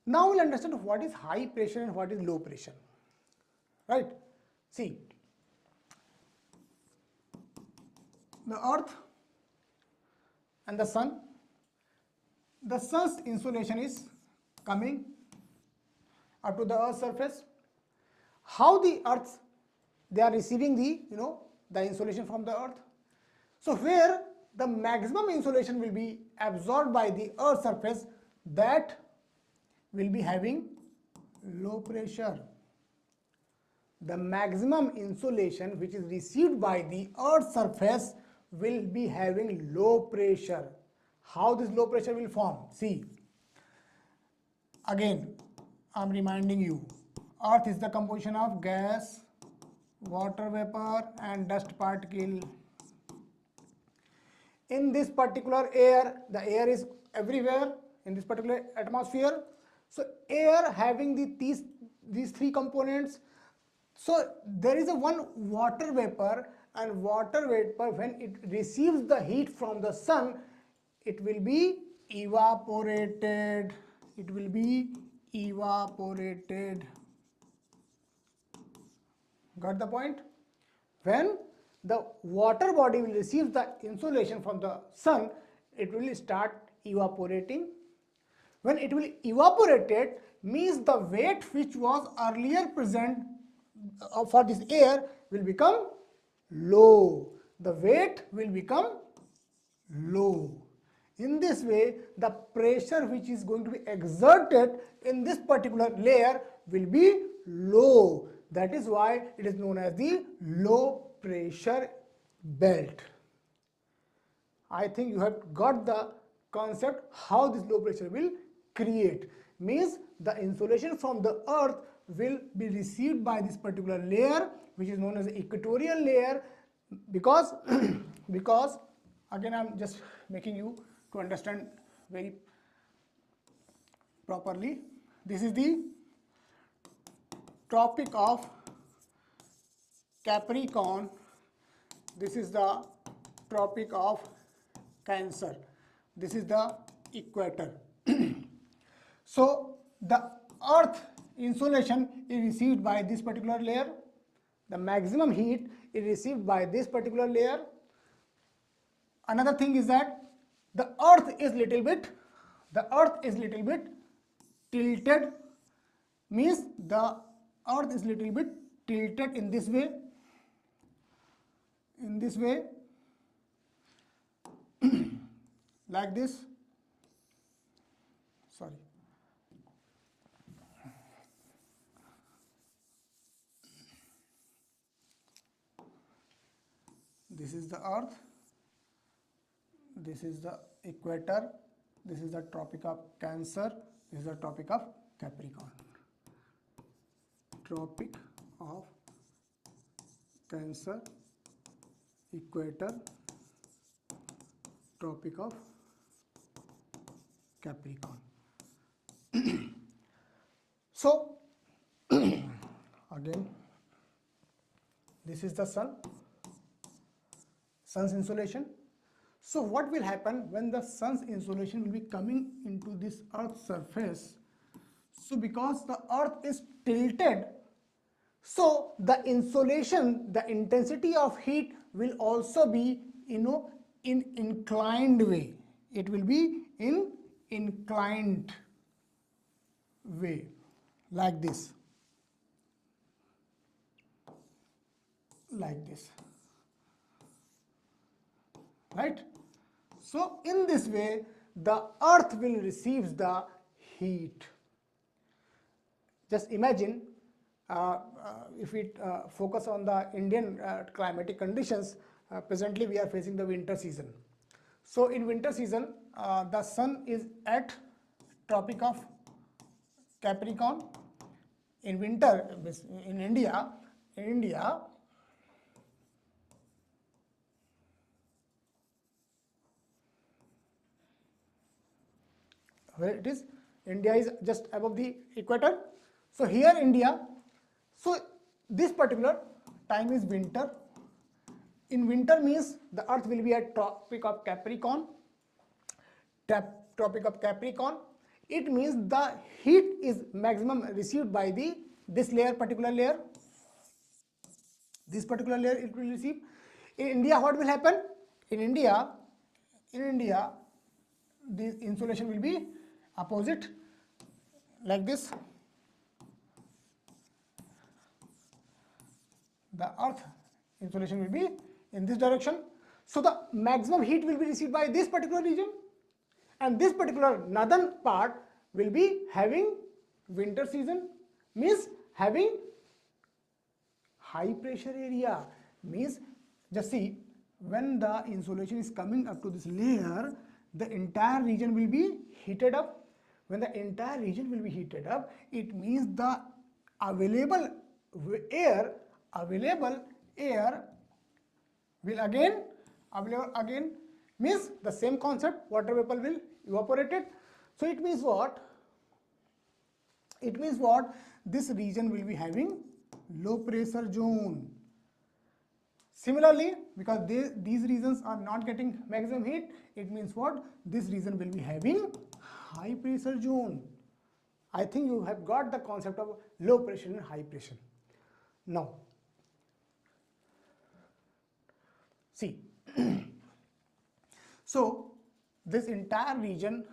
Now we'll understand what is high pressure and what is low pressure. Right? See, the earth and the sun. The sun's insolation is coming up to the earth's surface. How the earth, they are receiving the insolation from the earth. So where the maximum insolation will be absorbed by the earth's surface, that will be having low pressure. The maximum insolation which is received by the earth's surface will be having low pressure. How this low pressure will form? See, again I am reminding you, earth is the composition of gas, water vapor and dust particle. In this particular air, the air is everywhere in this particular atmosphere. So air having these three components. So there is a one water vapor, and water vapor, when it receives the heat from the sun, it will be evaporated. It will be evaporated. Got the point? When the water body will receive the insolation from the sun, it will start evaporating. When it will evaporate, means the weight which was earlier present for this air will become low. The weight will become low. In this way, the pressure which is going to be exerted in this particular layer will be low. That is why it is known as the low pressure belt. I think you have got the concept how this low pressure will create. Means the insolation from the earth will be received by this particular layer which is known as the equatorial layer, because because again I am just making you to understand very properly. This is the Tropic of Capricorn. This is the Tropic of Cancer. This is the equator. So the earth insolation is received by this particular layer. The maximum heat is received by this particular layer. Another thing is that the earth is little bit tilted, means the earth is little bit tilted in this way, like this. Sorry. This is the earth, this is the equator, this is the Tropic of Cancer, this is the Tropic of Capricorn. Tropic of Cancer, equator, Tropic of Capricorn. So again, this is the sun's insolation. So what will happen when the sun's insolation will be coming into this earth's surface? So because the earth is tilted, so the insolation, the intensity of heat will also be in inclined way. It will be in inclined way, like this, right? So in this way the earth will receive the heat. Just imagine, if we focus on the Indian climatic conditions, presently we are facing the winter season. So in winter season, the sun is at Tropic of Capricorn. In winter, in India, where it is, India is just above the equator. So here India, so this particular time is winter. In winter means the earth will be at Tropic of Capricorn. it means the heat is maximum received by this layer, particular layer. This particular layer it will receive. In India, what will happen? In India, this insolation will be opposite, like this. The earth insolation will be in this direction. So the maximum heat will be received by this particular region, and this particular northern part will be having winter season, means having high pressure area. Means just see, when the insolation is coming up to this layer, the entire region will be heated up. When the entire region will be heated up, it means the available air will again means the same concept, water vapor will evaporate it. So it means what? This region will be having low pressure zone. Similarly, because these regions are not getting maximum heat, it means what? This region will be having high pressure zone. I think you have got the concept of low pressure and high pressure. Now, see, so this entire region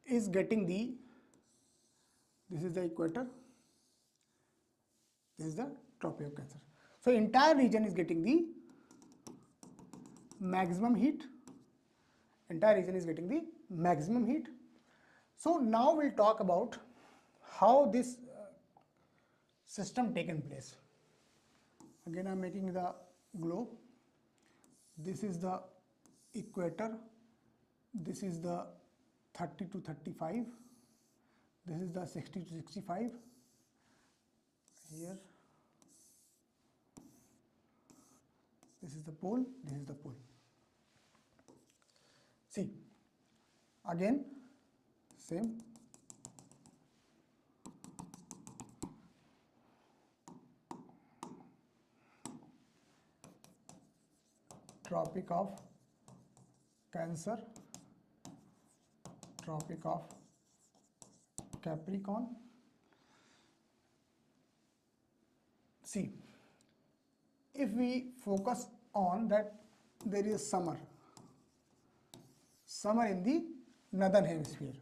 is getting this is the equator, this is the tropic of Cancer. So entire region is getting the maximum heat. So now we'll talk about how this system taken place. Again, I'm making the globe. This is the equator. This is the 30 to 35. This is the 60 to 65. Here. This is the pole, this is the pole. See, again, same. Tropic of Cancer, Tropic of Capricorn. See, if we focus on that, there is summer in the northern hemisphere.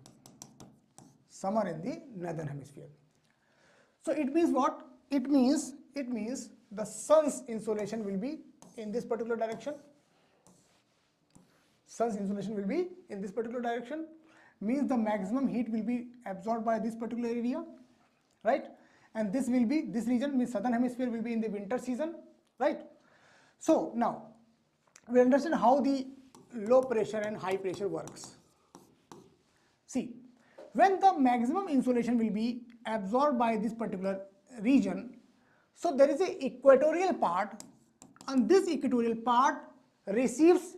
So it means what? It means the sun's insolation will be in this particular direction. Means the maximum heat will be absorbed by this particular area, right? And this region means southern hemisphere will be in the winter season, right? So now we understand how the low pressure and high pressure works. See, when the maximum insolation will be absorbed by this particular region, so there is a equatorial part, and this equatorial part receives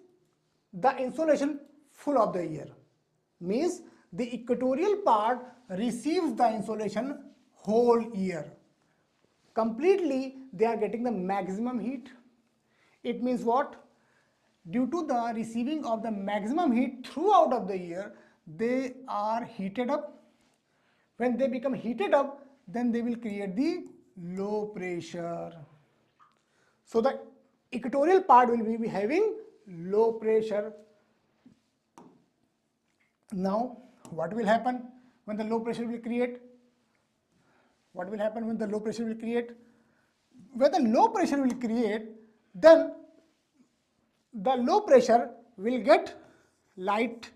the insolation full of the year. Means the equatorial part receives the insolation whole year. Completely they are getting the maximum heat. It means what? Due to the receiving of the maximum heat throughout of the year, they are heated up. When they become heated up, then they will create the low pressure. So the equatorial part will be having low pressure. Now, what will happen when the low pressure will create? When the low pressure will create, then the low pressure will get light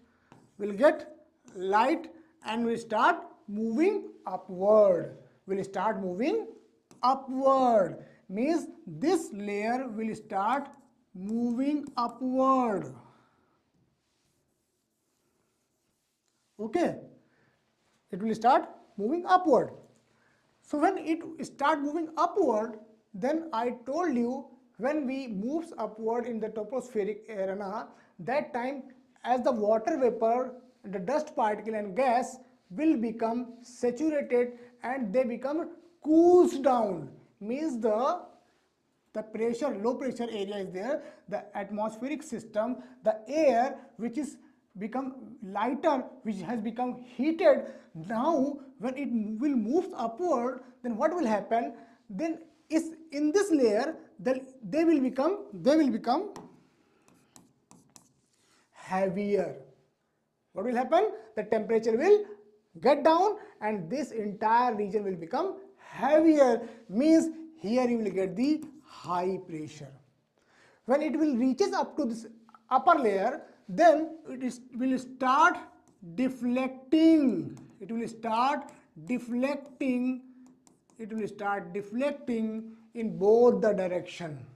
and will start moving upward. Means this layer will start moving upward. Okay, it will start moving upward. So when it start moving upward, then I told you, when we moves upward in the tropospheric arena, that time as the water vapor, the dust particle and gas will become saturated and they become cools down. Means the pressure, low pressure area is there, the atmospheric system, the air which is become lighter, which has become heated. Now when it will move upward, then what will happen? Then is in this layer, they will become heavier. What will happen? The temperature will get down and this entire region will become heavier, means here you will get the high pressure. When it will reaches up to this upper layer, then will start deflecting. It will start deflecting in both the direction.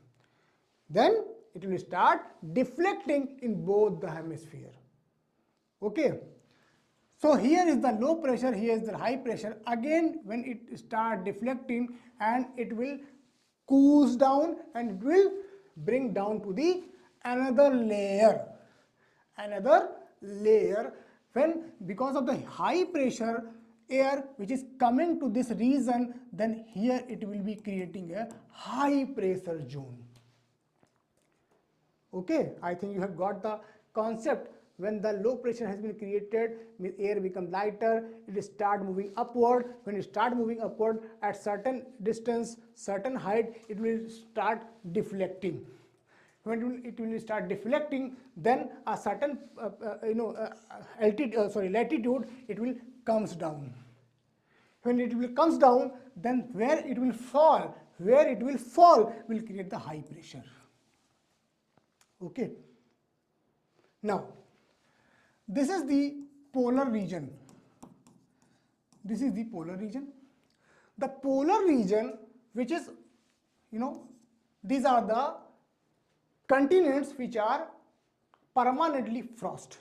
Then it will start deflecting in both the hemisphere. Okay. So here is the low pressure, here is the high pressure. Again, when it start deflecting, and it will cools down and it will bring down to the another layer. When because of the high pressure air which is coming to this region, then here it will be creating a high pressure zone. Okay, I think you have got the concept. When the low pressure has been created, air becomes lighter, it will start moving upward. When it start moving upward, at certain distance, certain height, it will start deflecting. When it will start deflecting, then a certain latitude, it will comes down. When it will comes down, then where it will fall will create the high pressure. Okay. Now, this is the polar region. This is the polar region. The polar region, which is, these are the continents which are permanently frost.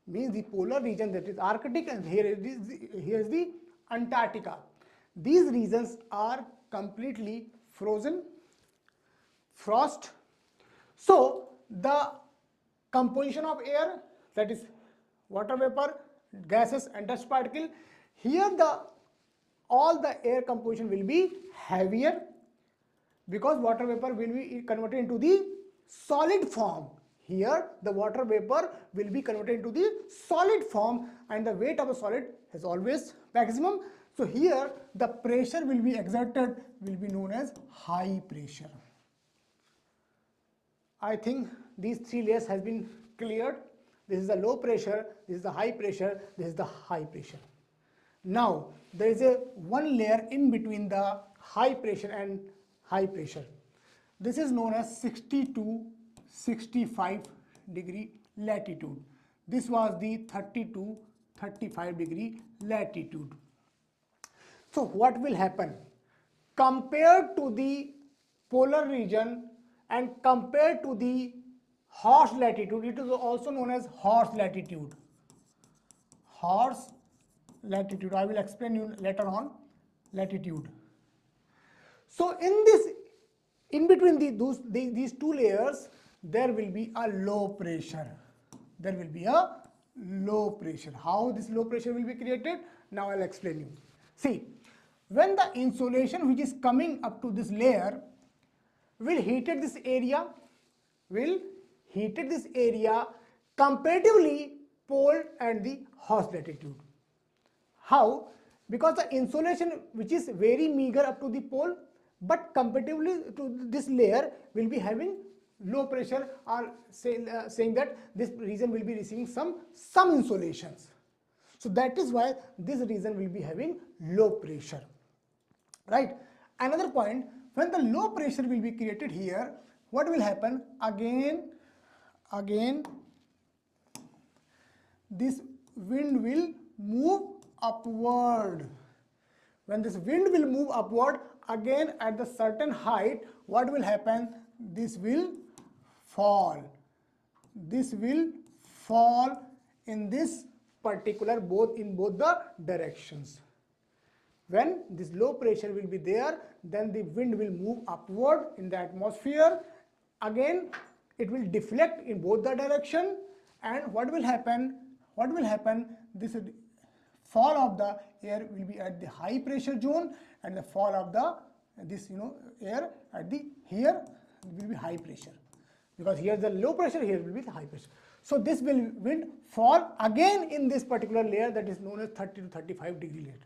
Means the polar region, that is Arctic, and here is the Antarctica. These regions are completely frozen, frost. So the composition of air, that is water vapor, gases and dust particle, here all the air composition will be heavier, because water vapor will be converted into the solid form. Here the water vapor will be converted into the solid form, and the weight of the solid is always maximum. So here the pressure will be exerted, will be known as high pressure. I think these three layers has been cleared. This is the low pressure, this is the high pressure, this is the high pressure. Now there is a one layer in between the high pressure and high pressure. This is known as 60 to 65 degree latitude. This was the 30 to 35 degree latitude. So what will happen? Compared to the polar region and compared to the horse latitude, it is also known as horse latitude. Horse latitude, I will explain you later on. Latitude. So in between these two layers, there will be a low pressure. There will be a low pressure. How this low pressure will be created? Now I'll explain you. See, when the insolation which is coming up to this layer will heated this area, comparatively pole and the horse latitude. How? Because the insolation which is very meager up to the pole, but comparatively to this layer will be having low pressure, or saying that this region will be receiving some insolations. So that is why this region will be having low pressure. Right? Another point, when the low pressure will be created here, what will happen? Again this wind will move upward. When this wind will move upward, again at the certain height, what will happen? This will fall. This will fall in this particular in both the directions. When this low pressure will be there, then the wind will move upward in the atmosphere. Again, it will deflect in both the direction, and what will happen? This fall of the air will be at the high pressure zone, and the fall of the air at the here will be high pressure, because here the low pressure, here will be the high pressure. So this will wind fall again in this particular layer that is known as 30 to 35 degree layer.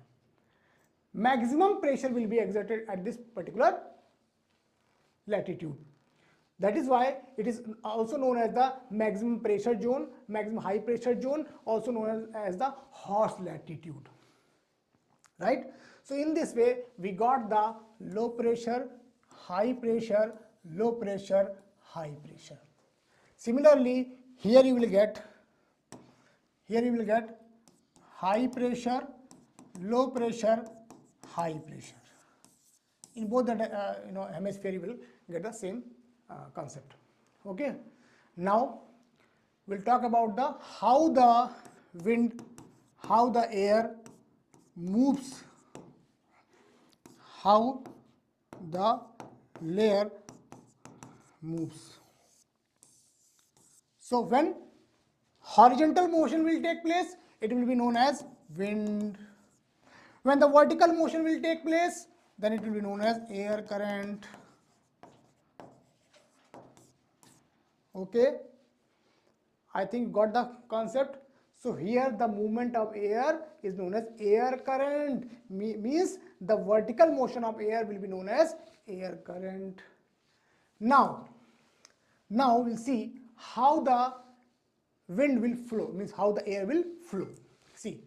Maximum pressure will be exerted at this particular latitude. That is why it is also known as the maximum pressure zone, maximum high pressure zone, also known as the horse latitude. Right? So in this way we got the low pressure, high pressure, low pressure, high pressure. Similarly, here you will get high pressure, low pressure, high pressure. In both the hemisphere you will get the same concept. Okay. Now we'll talk about the how the air moves, how the layer moves. So when horizontal motion will take place, it will be known as wind. When the vertical motion will take place, then it will be known as air current. Okay, I think got the concept. So here the movement of air is known as air current, means the vertical motion of air will be known as air current. Now we'll see how the wind will flow, means how the air will flow. See,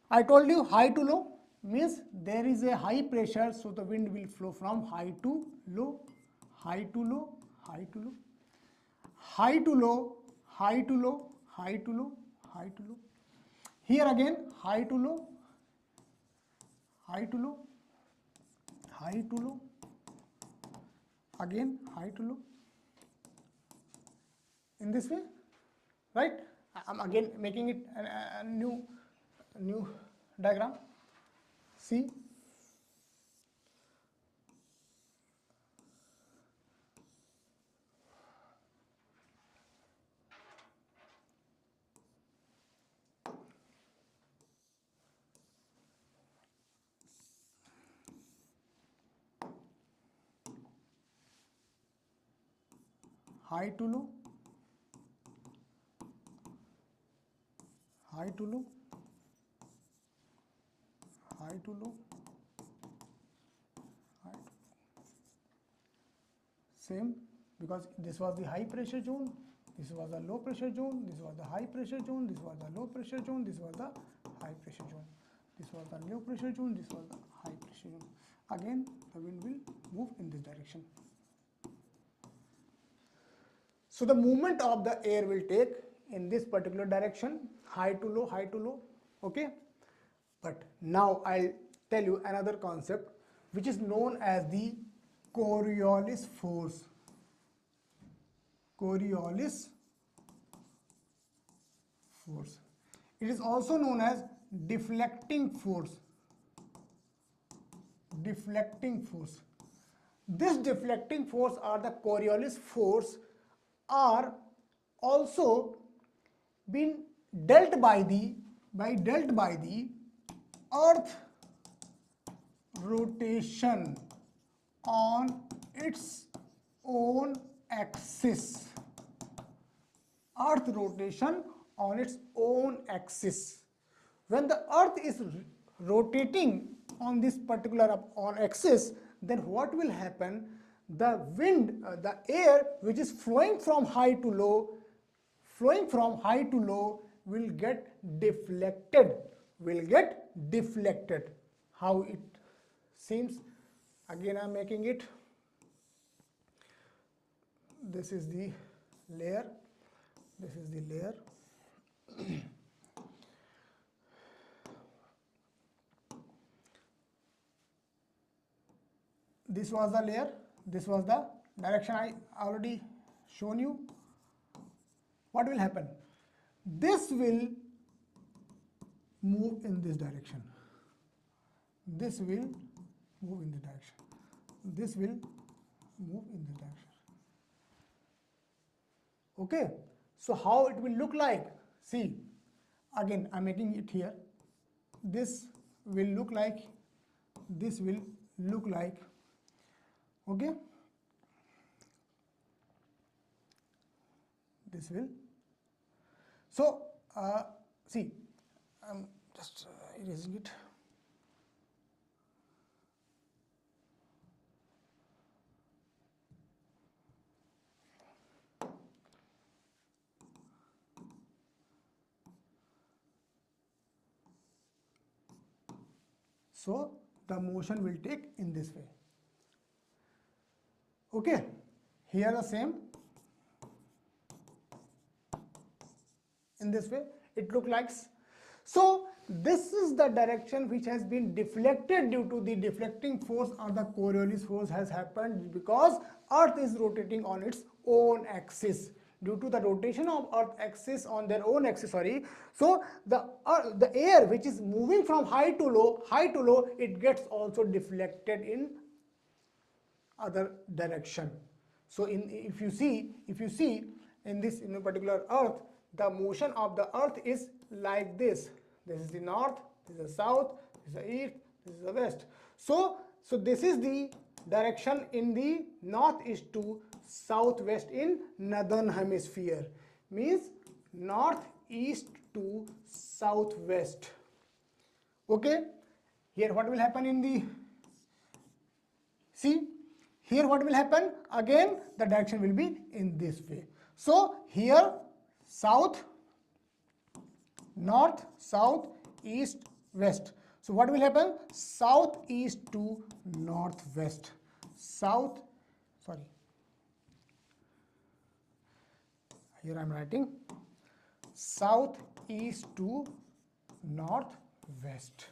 I told you high to low means there is a high pressure, so the wind will flow from high to low, high to low, high to low, high to low, high to low, high to low, high to low. Here again high to low, high to low, high to low, again high to low. In this way, right? I'm again making it a new diagram. See, high to low, high to low, high to low, high to low. Same, because this was the high pressure zone, this was the low pressure zone, this was the high pressure zone, this was the low pressure zone, this was the high pressure zone, this was the low pressure zone, this was the high pressure zone. Again the wind will move in this direction. So the movement of the air will take in this particular direction, high to low, high to low. Okay. But now I'll tell you another concept which is known as the Coriolis force. Coriolis force. It is also known as deflecting force. Deflecting force. This deflecting force or the Coriolis force are also been dealt by the Earth rotation on its own axis. Earth rotation on its own axis. When the Earth is rotating on this particular axis, then what will happen? The wind, the air which is flowing from high to low, will get deflected. How it seems? Again, I am making it. This is the layer. This is the layer. This was the layer. This was the direction I already shown you. What will happen? This will move in this direction. This will move in the direction. This will move in the direction. Okay. So how it will look like? See, again I'm making it here. This will look like, this will look like. Okay, this will So see, I'm just erasing it. So the motion will take in this way. Okay, here the same. In this way it looks like. So this is the direction which has been deflected due to the deflecting force, or the Coriolis force has happened because Earth is rotating on its own axis. Due to the rotation of Earth axis on their own axis, so the air which is moving from high to low, it gets also deflected in other direction. So if you see in this particular Earth, the motion of the Earth is like this. This is the north, this is the south, this is the east, this is the west. So this is the direction in the northeast to southwest in northern hemisphere, means northeast to southwest. Okay, here what will happen in the, see, here what will happen, again the direction will be in this way. So here south, north, south, east, west. So what will happen, southeast to northwest, here I am writing southeast to northwest.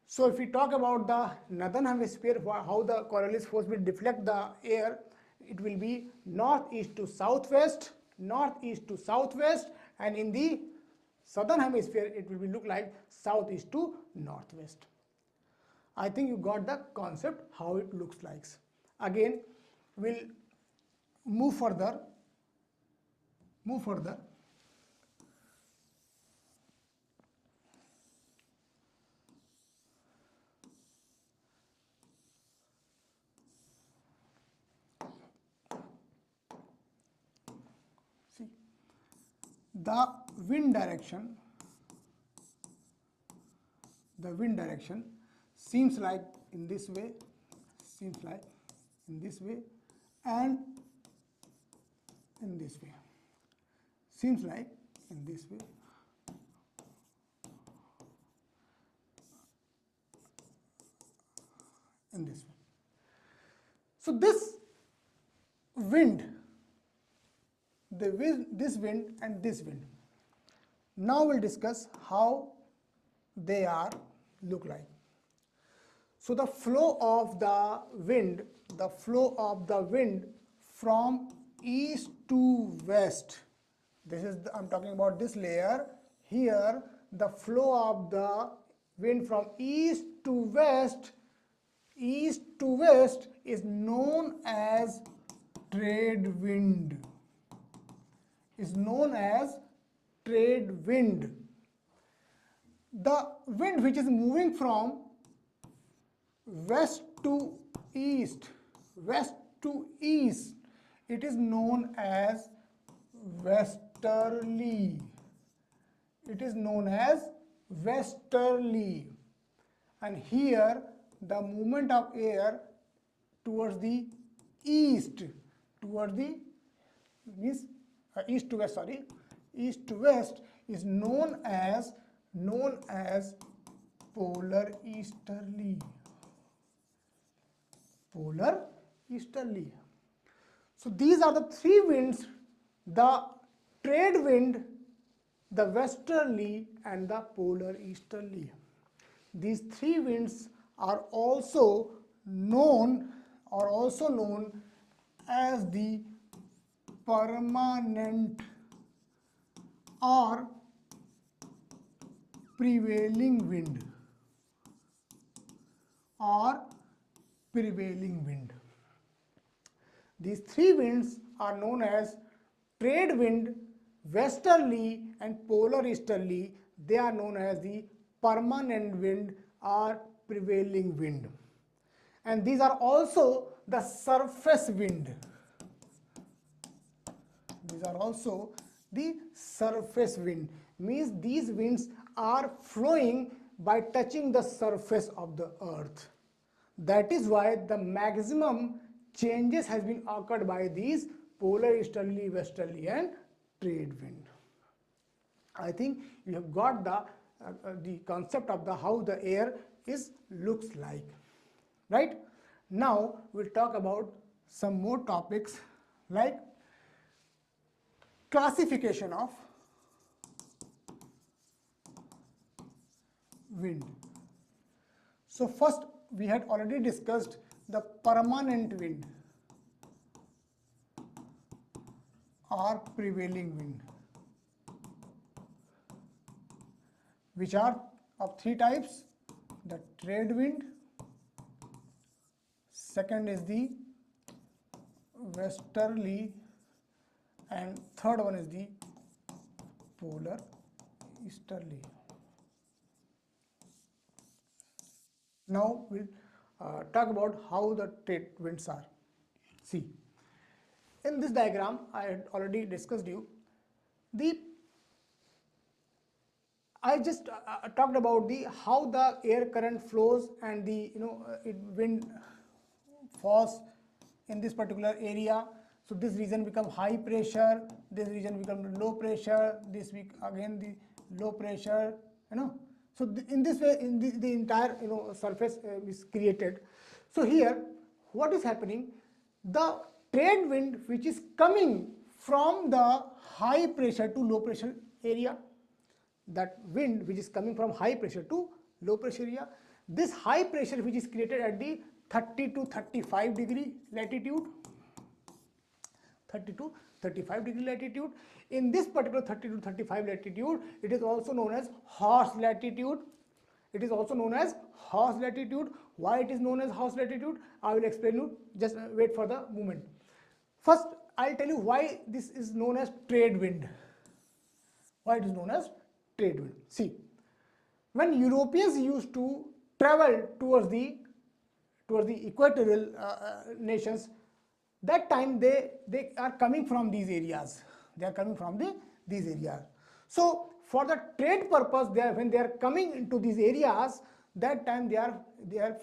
So if we talk about the northern hemisphere, how the Coriolis force will deflect the air, it will be northeast to southwest, and in the southern hemisphere it will be look like southeast to northwest. I think you got the concept how it looks like. Again we'll move further. See, the wind direction seems like in this way, and in this way, seems like in this way, in this way. So this wind, this wind and this wind, now we'll discuss how they are look like. So the flow of the wind from east to west, this is I'm talking about this layer here. The flow of the wind from east to west is known as trade wind, The wind which is moving from west to east, it is known as westerly. And here the movement of air towards the east, east to west is known as polar easterly. So these are the three winds: the trade wind, the westerly, and the polar easterly. These three winds are also known as the permanent or prevailing wind, These three winds are known as trade wind, westerly, and polar easterly. They are known as the permanent wind or prevailing wind. And these are also the surface wind. the surface wind, means these winds are flowing by touching the surface of the earth. That is why the maximum changes has been occurred by these polar easterly, westerly and trade wind. I think you have got the concept of how the air looks like, right? Now we'll talk about some more topics like classification of wind. So first we had already discussed the permanent wind or prevailing wind, which are of three types: the trade wind, second is the westerly, and third one is the polar easterly. Now we'll talk about how the trade winds are. See, in this diagram I had already discussed you. I just talked about how the air current flows and the wind falls in this particular area. So this region become high pressure, this region become low pressure, this week again the low pressure, So in this way, the entire surface is created. So here, what is happening? The trade wind, which is coming from the high pressure to low pressure area, that wind which is coming from high pressure to low pressure area, this high pressure which is created at the 30 to 35 degree latitude, 30 to 35 degree latitude. In this particular 30 to 35 latitude, it is also known as horse latitude. It is also known as horse latitude. Why it is known as horse latitude? I will explain you. Just wait for the moment. First, I'll tell you why this is known as trade wind. Why it is known as trade wind. See, when Europeans used to travel towards the equatorial nations, that time they are coming from these areas. They are coming from these areas. So for the trade purpose, when they are coming into these areas, that time they are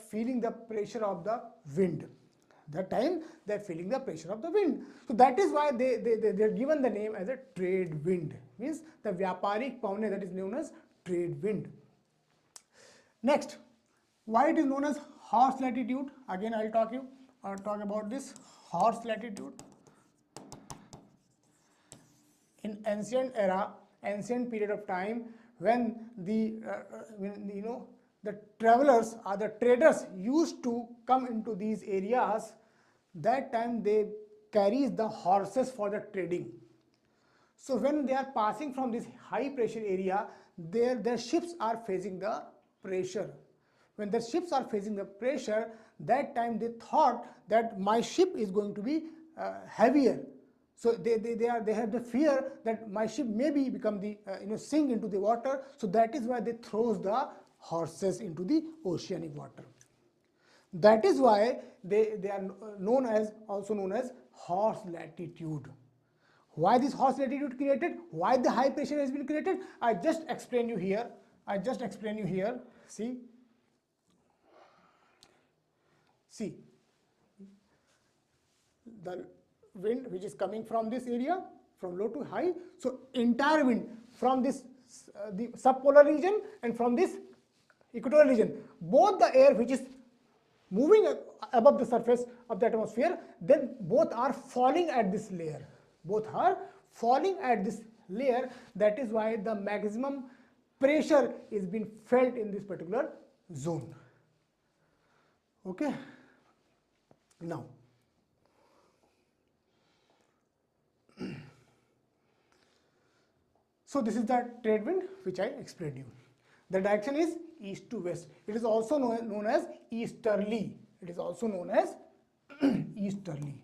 feeling the pressure of the wind. That time they are feeling the pressure of the wind. So that is why they are given the name as a trade wind. Means the Vyaparik Paune, that is known as trade wind. Next, why it is known as horse latitude? Again, I'll talk about this horse latitude. In ancient period of time, when the travelers or the traders used to come into these areas, that time they carry the horses for the trading. So when they are passing from this high pressure area, their ships are facing the pressure. When the ships are facing the pressure, that time they thought that my ship is going to be heavier. So they have the fear that my ship maybe become sink into the water. So that is why they throws the horses into the oceanic water. That is why they are also known as horse latitude. Why this horse latitude created? Why the high pressure has been created? I just explain you here. See, the wind which is coming from this area, from low to high. So entire wind from this the subpolar region and from this equatorial region, both the air which is moving above the surface of the atmosphere, then both are falling at this layer. That is why the maximum pressure is being felt in this particular zone. Okay. Now, so this is the trade wind which I explained you. The direction is east to west. It is also known as easterly. Easterly.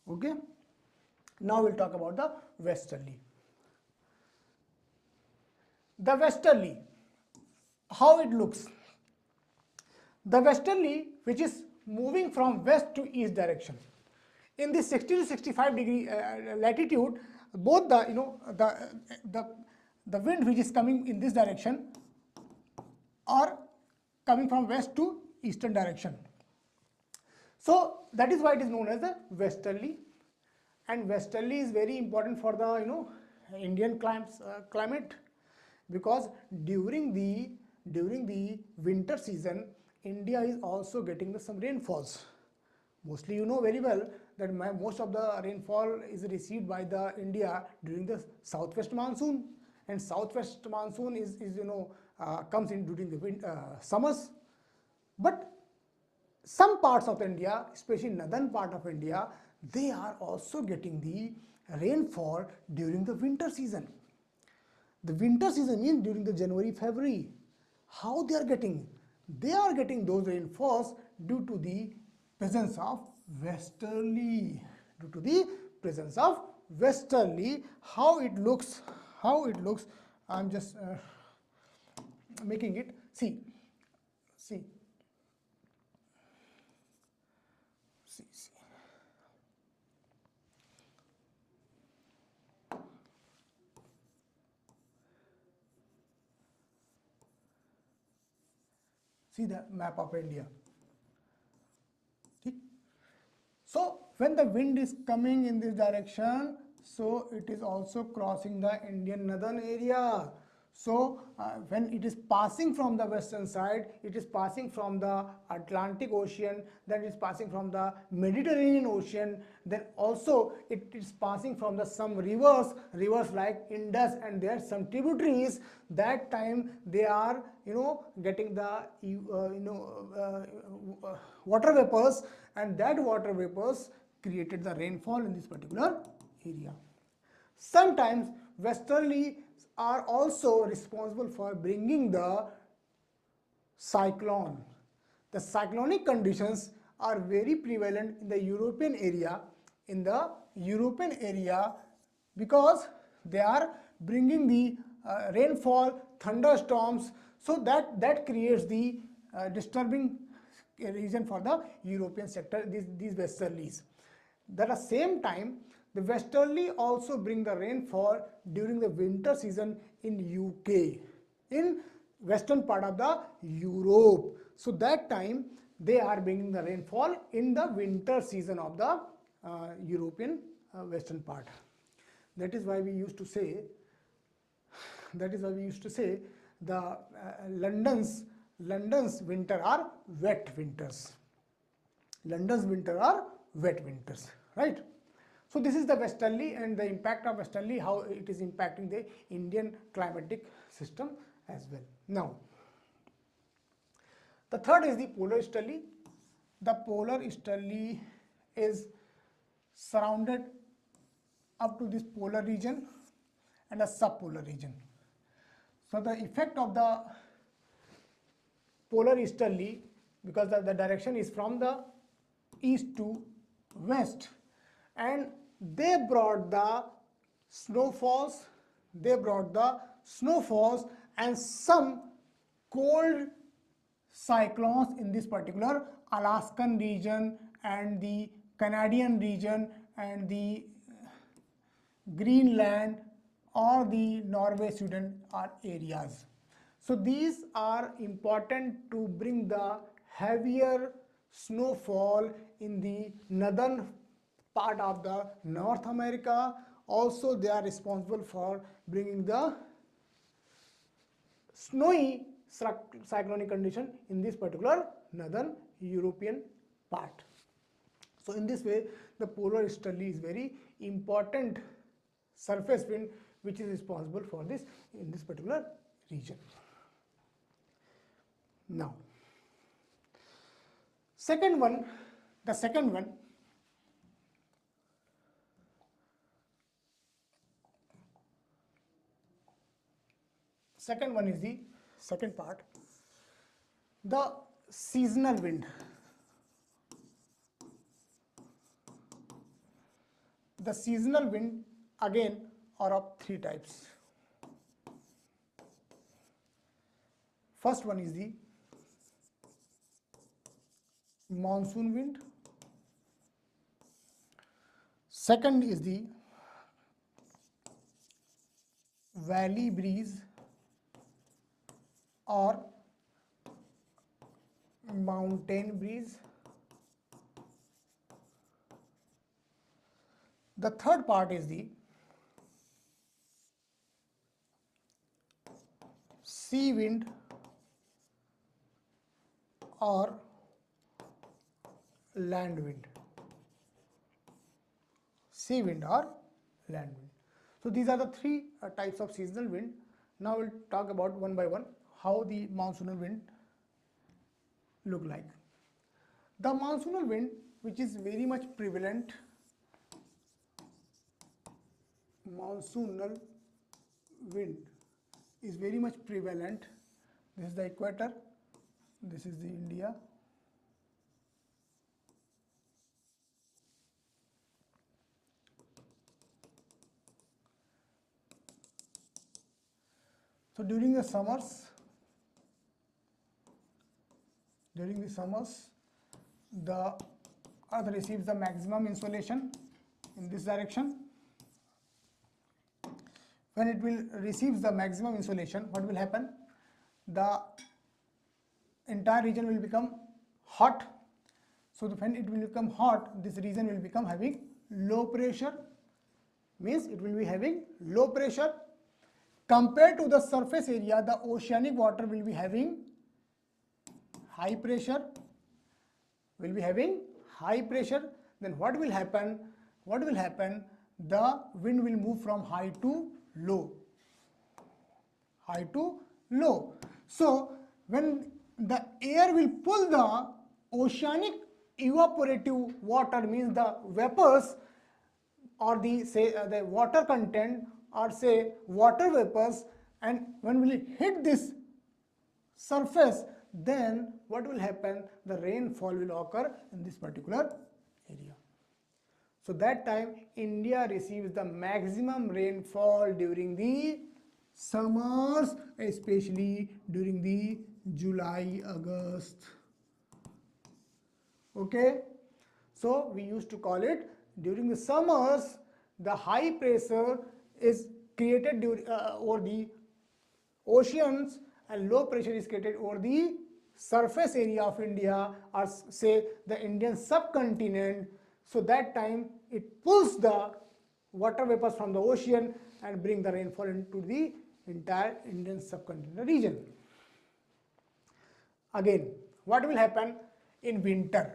Okay. Now we'll talk about the westerly. The westerly, how it looks. The westerly, which is moving from west to east direction. In this 60 to 65 degree latitude, both the the wind which is coming in this direction are coming from west to eastern direction. So that is why it is known as the westerly, and westerly is very important for the Indian climate, because during the winter season India is also getting some rainfalls. Mostly you know very well that most of the rainfall is received by the India during the southwest monsoon, and southwest monsoon is comes in during the summers. But some parts of India, especially northern part of India, they are also getting the rainfall during the winter season. The winter season means during the January, February. How they are getting? They are getting those rainfalls due to the presence of westerly. Due to the presence of westerly, how it looks, I'm just making it. See. See, see the map of India. See? So when the wind is coming in this direction, so it is also crossing the Indian northern area. So when it is passing from the western side, it is passing from the Atlantic Ocean, then it is passing from the Mediterranean Ocean, then also it is passing from the some rivers like Indus, and there are some tributaries. That time they are getting the water vapors, and that water vapors created the rainfall in this particular area. Sometimes westerly are also responsible for bringing the cyclone. The cyclonic conditions are very prevalent in the European area, because they are bringing the rainfall, thunderstorms, so that creates the disturbing region for the European sector, these westerlies. At the same time, the westerly also bring the rainfall during the winter season in UK, in western part of the Europe. So that time they are bringing the rainfall in the winter season of the European western part. That is why we used to say the London's winter are wet winters. London's winter are wet winters, right? So this is the westerly and the impact of westerly, how it is impacting the Indian climatic system as well. Now, the third is the polar easterly. The polar easterly is surrounded up to this polar region and a subpolar region. So the effect of the polar easterly, because the direction is from the east to west, and they brought the snowfalls and some cold cyclones in this particular Alaskan region and the Canadian region and the Greenland or the Norway, Sweden are areas. So these are important to bring the heavier snowfall in the northern part of the North America. Also they are responsible for bringing the snowy cyclonic condition in this particular northern European part. So in this way, the polar easterly is very important surface wind which is responsible for this in this particular region. Now, the second one is the second part, the seasonal wind. The seasonal wind again are of three types. First one is the monsoon wind. Second is the valley breeze or mountain breeze. The third part is the sea wind or land wind. Sea wind or land wind. So these are the three types of seasonal wind. Now we'll talk about one by one how the monsoonal wind look like. The monsoonal wind, which is very much prevalent, monsoonal wind is very much prevalent. This is the equator, this is the India. So during the summers, the earth receives the maximum insolation in this direction. When it will receive the maximum insolation, what will happen? The entire region will become hot. So when it will become hot, this region will become having low pressure, means it will be having low pressure. Compared to the surface area, the oceanic water will be having high pressure, Then what will happen? The wind will move from high to low. So when the air will pull the oceanic evaporative water, means the vapors or the water content, or say water vapors, and when will it hit this surface, then what will happen? The rainfall will occur in this particular area. So that time India receives the maximum rainfall during the summers, especially during the July, August. Okay, so we used to call it, during the summers the high pressure is created over the oceans, and low pressure is created over the surface area of India, or say the Indian subcontinent. So that time it pulls the water vapors from the ocean and bring the rainfall into the entire Indian subcontinental region. Again, what will happen in winter?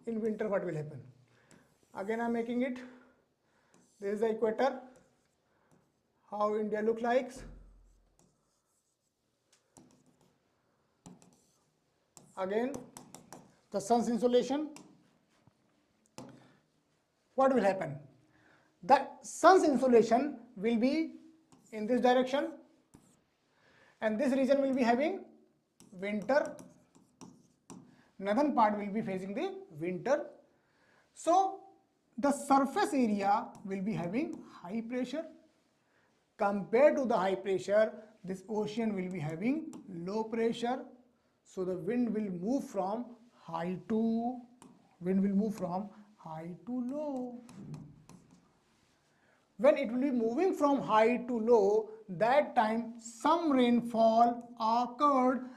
In winter, what will happen? Again, I am making it. This is the equator. How India look like. Again, the sun's insolation. What will happen? The sun's insolation will be in this direction, and this region will be having winter. Northern part will be facing the winter. So the surface area will be having high pressure. Compared to the high pressure, this ocean will be having low pressure. So the wind will move from high to low. When it will be moving from high to low, that time some rainfall occurred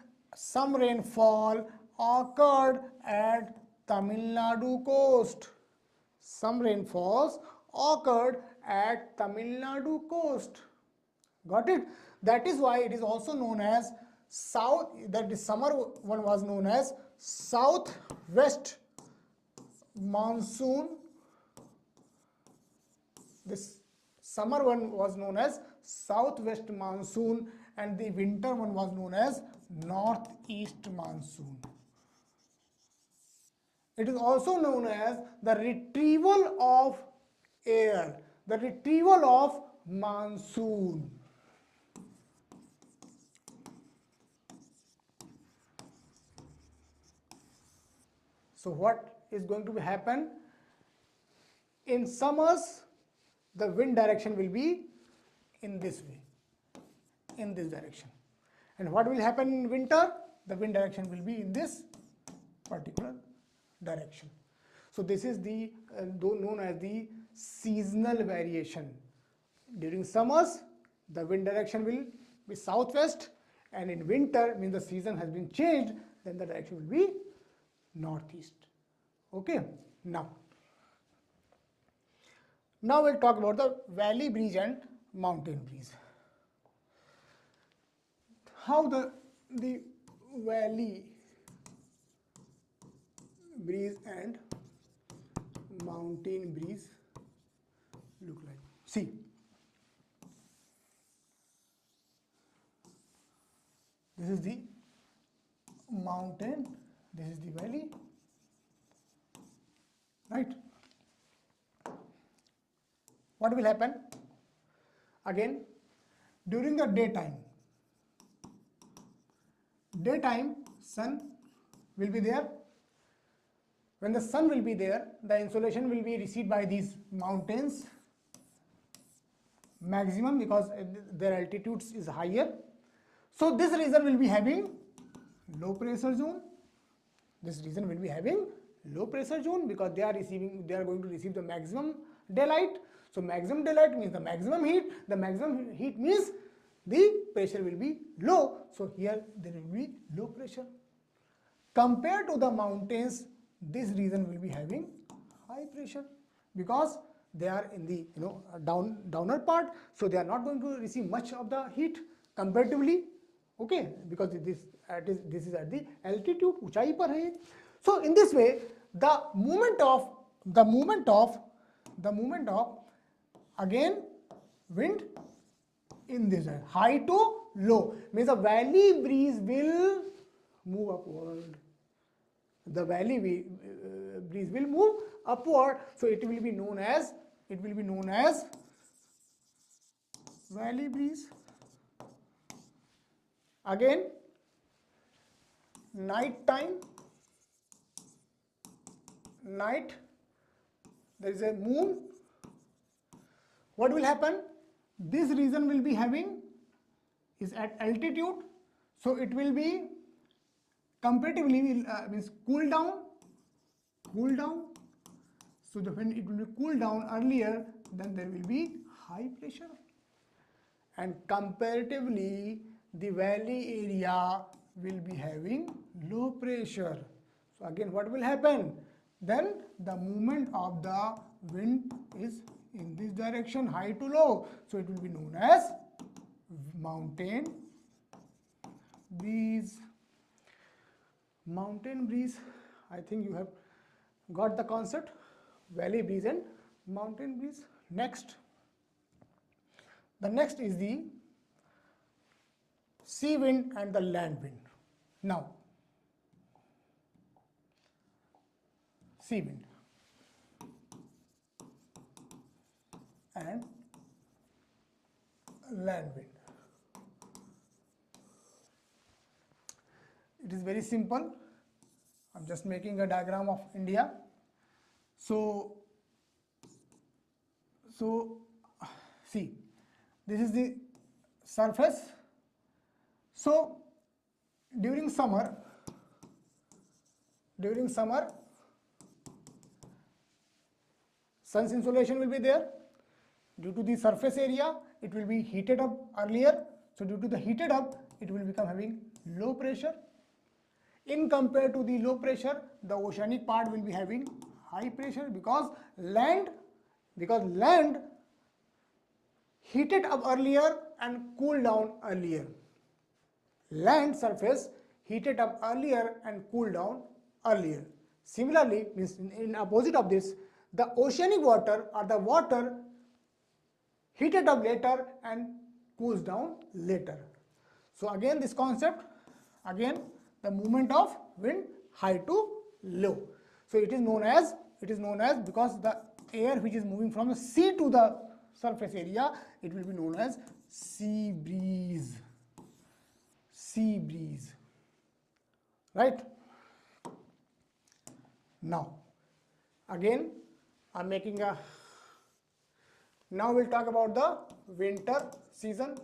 at Tamil Nadu coast. Some rainfalls occurred at Tamil Nadu coast. Got it? That is why it is also known as the summer one was known as southwest monsoon. This summer one was known as southwest monsoon, and the winter one was known as northeast monsoon. It is also known as the retrieval of air, the retrieval of monsoon. So what is going to happen? In summers, the wind direction will be in this way, in this direction. And what will happen in winter? The wind direction will be in this particular direction. So this is the known as the seasonal variation. During summers, the wind direction will be southwest, and in winter, means the season has been changed, then the direction will be northeast. Okay, now we'll talk about the valley breeze and mountain breeze. How the valley breeze and mountain breeze look like. See, this is the mountain, this is the valley, right? What will happen? Again, during the daytime, sun will be there. When the sun will be there, the insolation will be received by these mountains maximum, because their altitude is higher. So this region will be having low pressure zone. This region will be having low pressure zone because they are going to receive the maximum daylight. So maximum daylight means the maximum heat. The maximum heat means the pressure will be low. So here there will be low pressure. Compared to the mountains, this region will be having high pressure because they are in the downer part. So they are not going to receive much of the heat comparatively. Okay, because this is at the altitude, ऊंचाई पर है. So in this way, the movement of again wind in this way, high to low, means the valley breeze will move upward. The valley breeze will move upward, so it will be known as valley breeze. Again, night, there is a moon. What will happen? This region will be having is at altitude, so it will be comparatively means cool down. So when it will be cool down earlier, then there will be high pressure, and comparatively the valley area will be having low pressure. So again, what will happen? Then the movement of the wind is in this direction, high to low. So it will be known as mountain breeze. Mountain breeze, I think you have got the concept. Valley breeze and mountain breeze. The next is the sea wind and the land wind. Now, sea wind and land wind. It is very simple. I'm just making a diagram of India. So see, this is the surface. So during summer, sun's insolation will be there. Due to the surface area, it will be heated up earlier. So due to the heated up, it will become having low pressure. In compared to the low pressure, the oceanic part will be having high pressure because land heated up earlier and cooled down earlier. Land surface heated up earlier and cooled down earlier. Similarly, means in opposite of this, the oceanic water or the water heated up later and cools down later. So again this concept, again the movement of wind high to low. So it is known as because the air which is moving from the sea to the surface area, it will be known as sea breeze. Sea breeze, right? Now again I'm making a, now we'll talk about the winter season.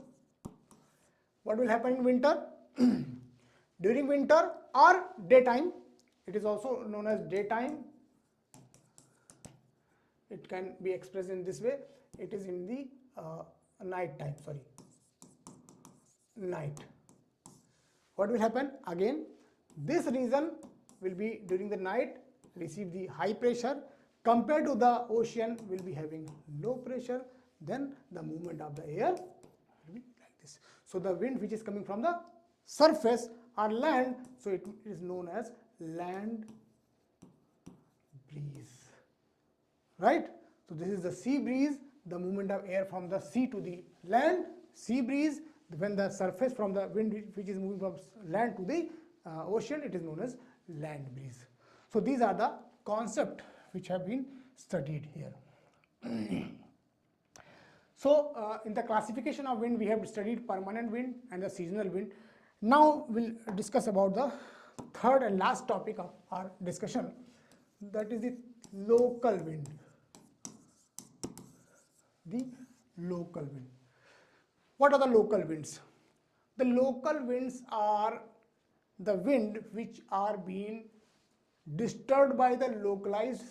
What will happen in winter? During winter or daytime, it is also known as daytime it can be expressed in this way. It is in the night time, sorry, night. What will happen? Again, this region will be during the night receive the high pressure, compared to the ocean will be having low pressure, then the movement of the air will be like this. So the wind which is coming from the surface or land, so it is known as land breeze, right? So this is the sea breeze, the movement of air from the sea to the land, sea breeze. When the surface from the wind which is moving from land to the ocean, it is known as land breeze. So these are the concepts which have been studied here. So in the classification of wind, we have studied permanent wind and the seasonal wind. Now we'll discuss about the third and last topic of our discussion, that is the local wind. The local wind. What are the local winds? The local winds are the wind which are being disturbed by the localized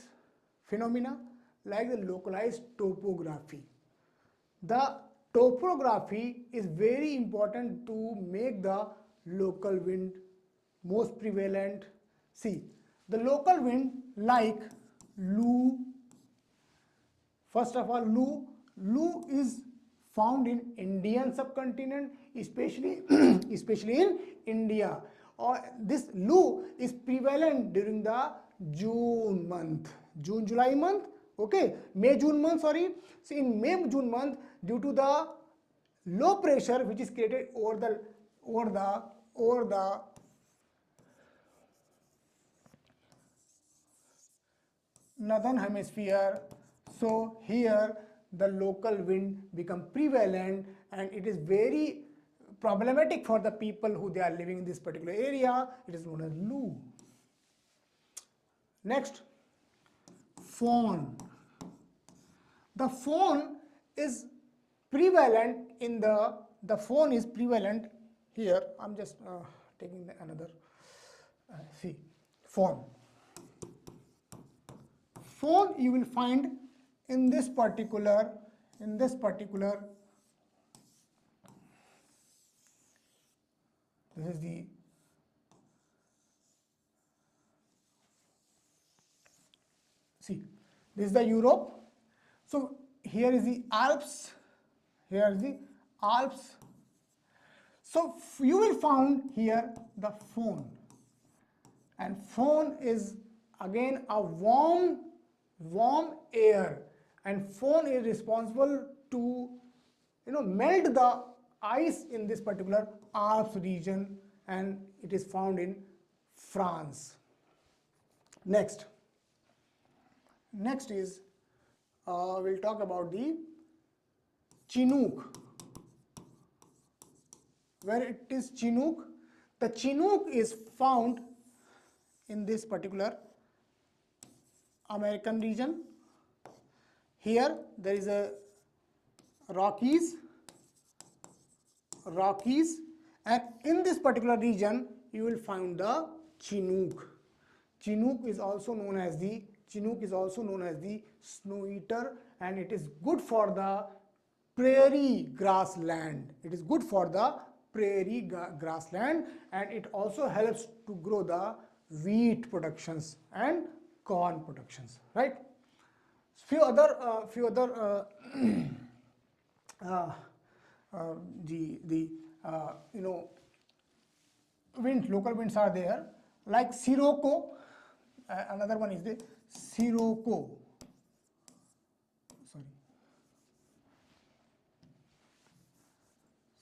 phenomena, like the localized topography. The topography is very important to make the local wind most prevalent. See, the local wind like Lu. First of all, Lu is found in Indian subcontinent, especially in India. Or this Lu is prevalent during the June month, June-July month, okay, May-June month, sorry. So in May-June month, due to the low pressure which is created over the northern hemisphere, so here the local wind become prevalent, and it is very problematic for the people who they are living in this particular area. It is known as Lu. Next, Fawn. The fawn is prevalent in the fawn is prevalent here. I'm just taking another see fawn. Fawn you will find in this particular this is the see, this is the Europe. So here is the Alps, here is the Alps. So you will find here the fawn, and fawn is again a warm air, and fawn is responsible to melt the ice in this particular Alps region, and it is found in France. Next is we'll talk about the Chinook. Where it is Chinook? The Chinook is found in this particular American region. Here there is a Rockies, and in this particular region you will find the Chinook. Chinook is also known as the snow eater, and it is good for the prairie grassland. It is good for the prairie grassland, and it also helps to grow the wheat productions and corn productions, right? Few other local winds are there, like Sirocco. Another one is the Sirocco.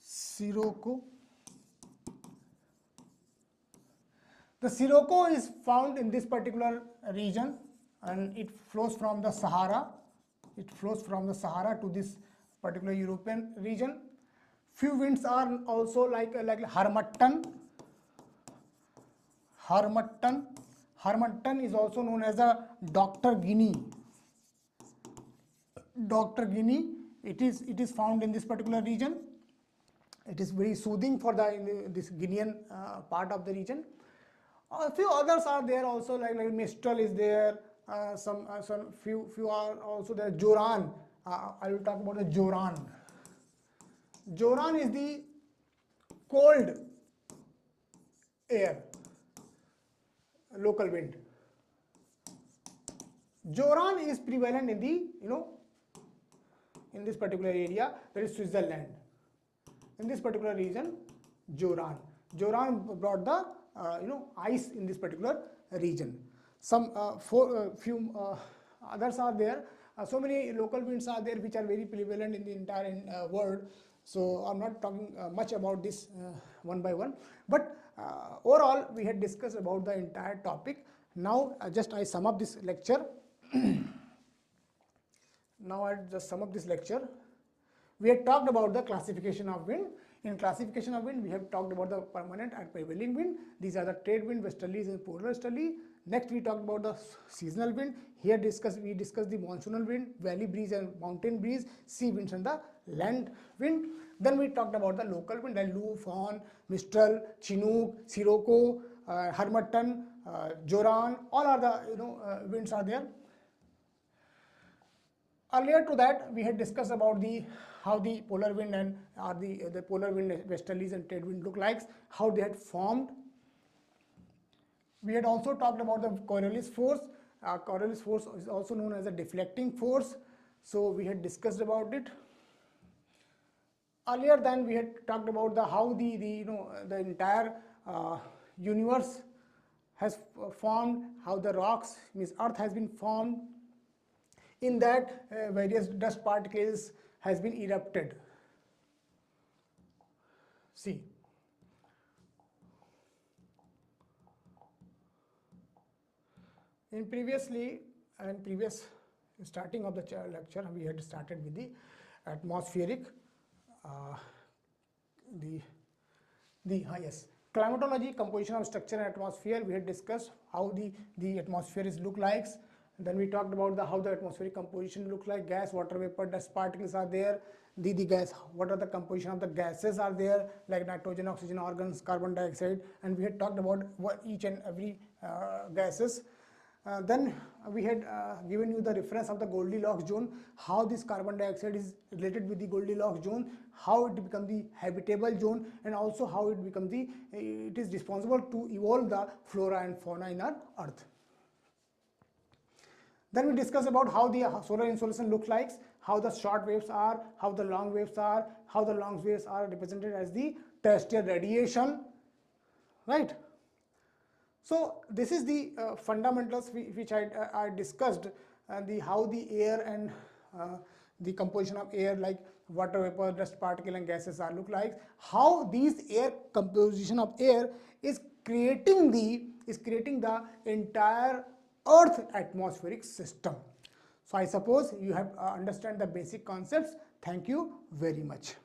Sirocco. The Sirocco is found in this particular region, and it flows from the Sahara. It flows from the Sahara to this particular European region. Few winds are also like Harmattan. Harmattan is also known as a Dr. Guinea. Dr. Guinea. It is found in this particular region. It is very soothing for this Guinean part of the region. A few others are there also, like Mistral is there, some few are also there. Joran, I will talk about the Joran. Joran is the cold air, local wind. Joran is prevalent in the, in this particular area, that is Switzerland. In this particular region, Joran brought the ice in this particular region. Some few others are there. So many local winds are there which are very prevalent in the entire world. So I'm not talking much about this one by one, but overall we had discussed about the entire topic. Now just I sum up this lecture. Now I just sum up this lecture. We had talked about the classification of wind. In classification of wind, we have talked about the permanent and prevailing wind. These are the trade wind, westerlies and polar westerly. Next, we talked about the seasonal wind. Here we discussed the monsoonal wind, valley breeze and mountain breeze, sea winds and the land wind. Then we talked about the local wind like Lu, Fawn, Mistral, Chinook, Sirocco, Harmattan, Joran. All are the winds are there. Earlier to that, we had discussed about how the polar wind and the polar wind, westerlies and trade wind look like, how they had formed. We had also talked about the Coriolis force. Coriolis force is also known as a deflecting force. So we had discussed about it. Earlier then we had talked about how the entire universe has formed, how the rocks, means Earth has been formed. In that various dust particles has been erupted. See, in previous starting of the lecture, we had started with the atmospheric, yes, climatology, composition of structure and atmosphere. We had discussed how the atmosphere is look like. Then we talked about how the atmospheric composition looks like. Gas, water vapor, dust particles are there. The gas, what are the composition of the gases are there, like nitrogen, oxygen, argon, carbon dioxide, and we had talked about what each and every gases. Then we had given you the reference of the Goldilocks zone, how this carbon dioxide is related with the Goldilocks zone, how it becomes the habitable zone, and also how it is responsible to evolve the flora and fauna in our Earth. Then we discuss about how the solar insolation looks like, how the short waves are, how the long waves are, how the long waves are represented as the terrestrial radiation, right? So this is the fundamentals which I discussed, how the air and the composition of air, like water vapor, dust particle and gases are look like, how these composition of air is creating the entire Earth atmospheric system. So I suppose you have understand the basic concepts. Thank you very much.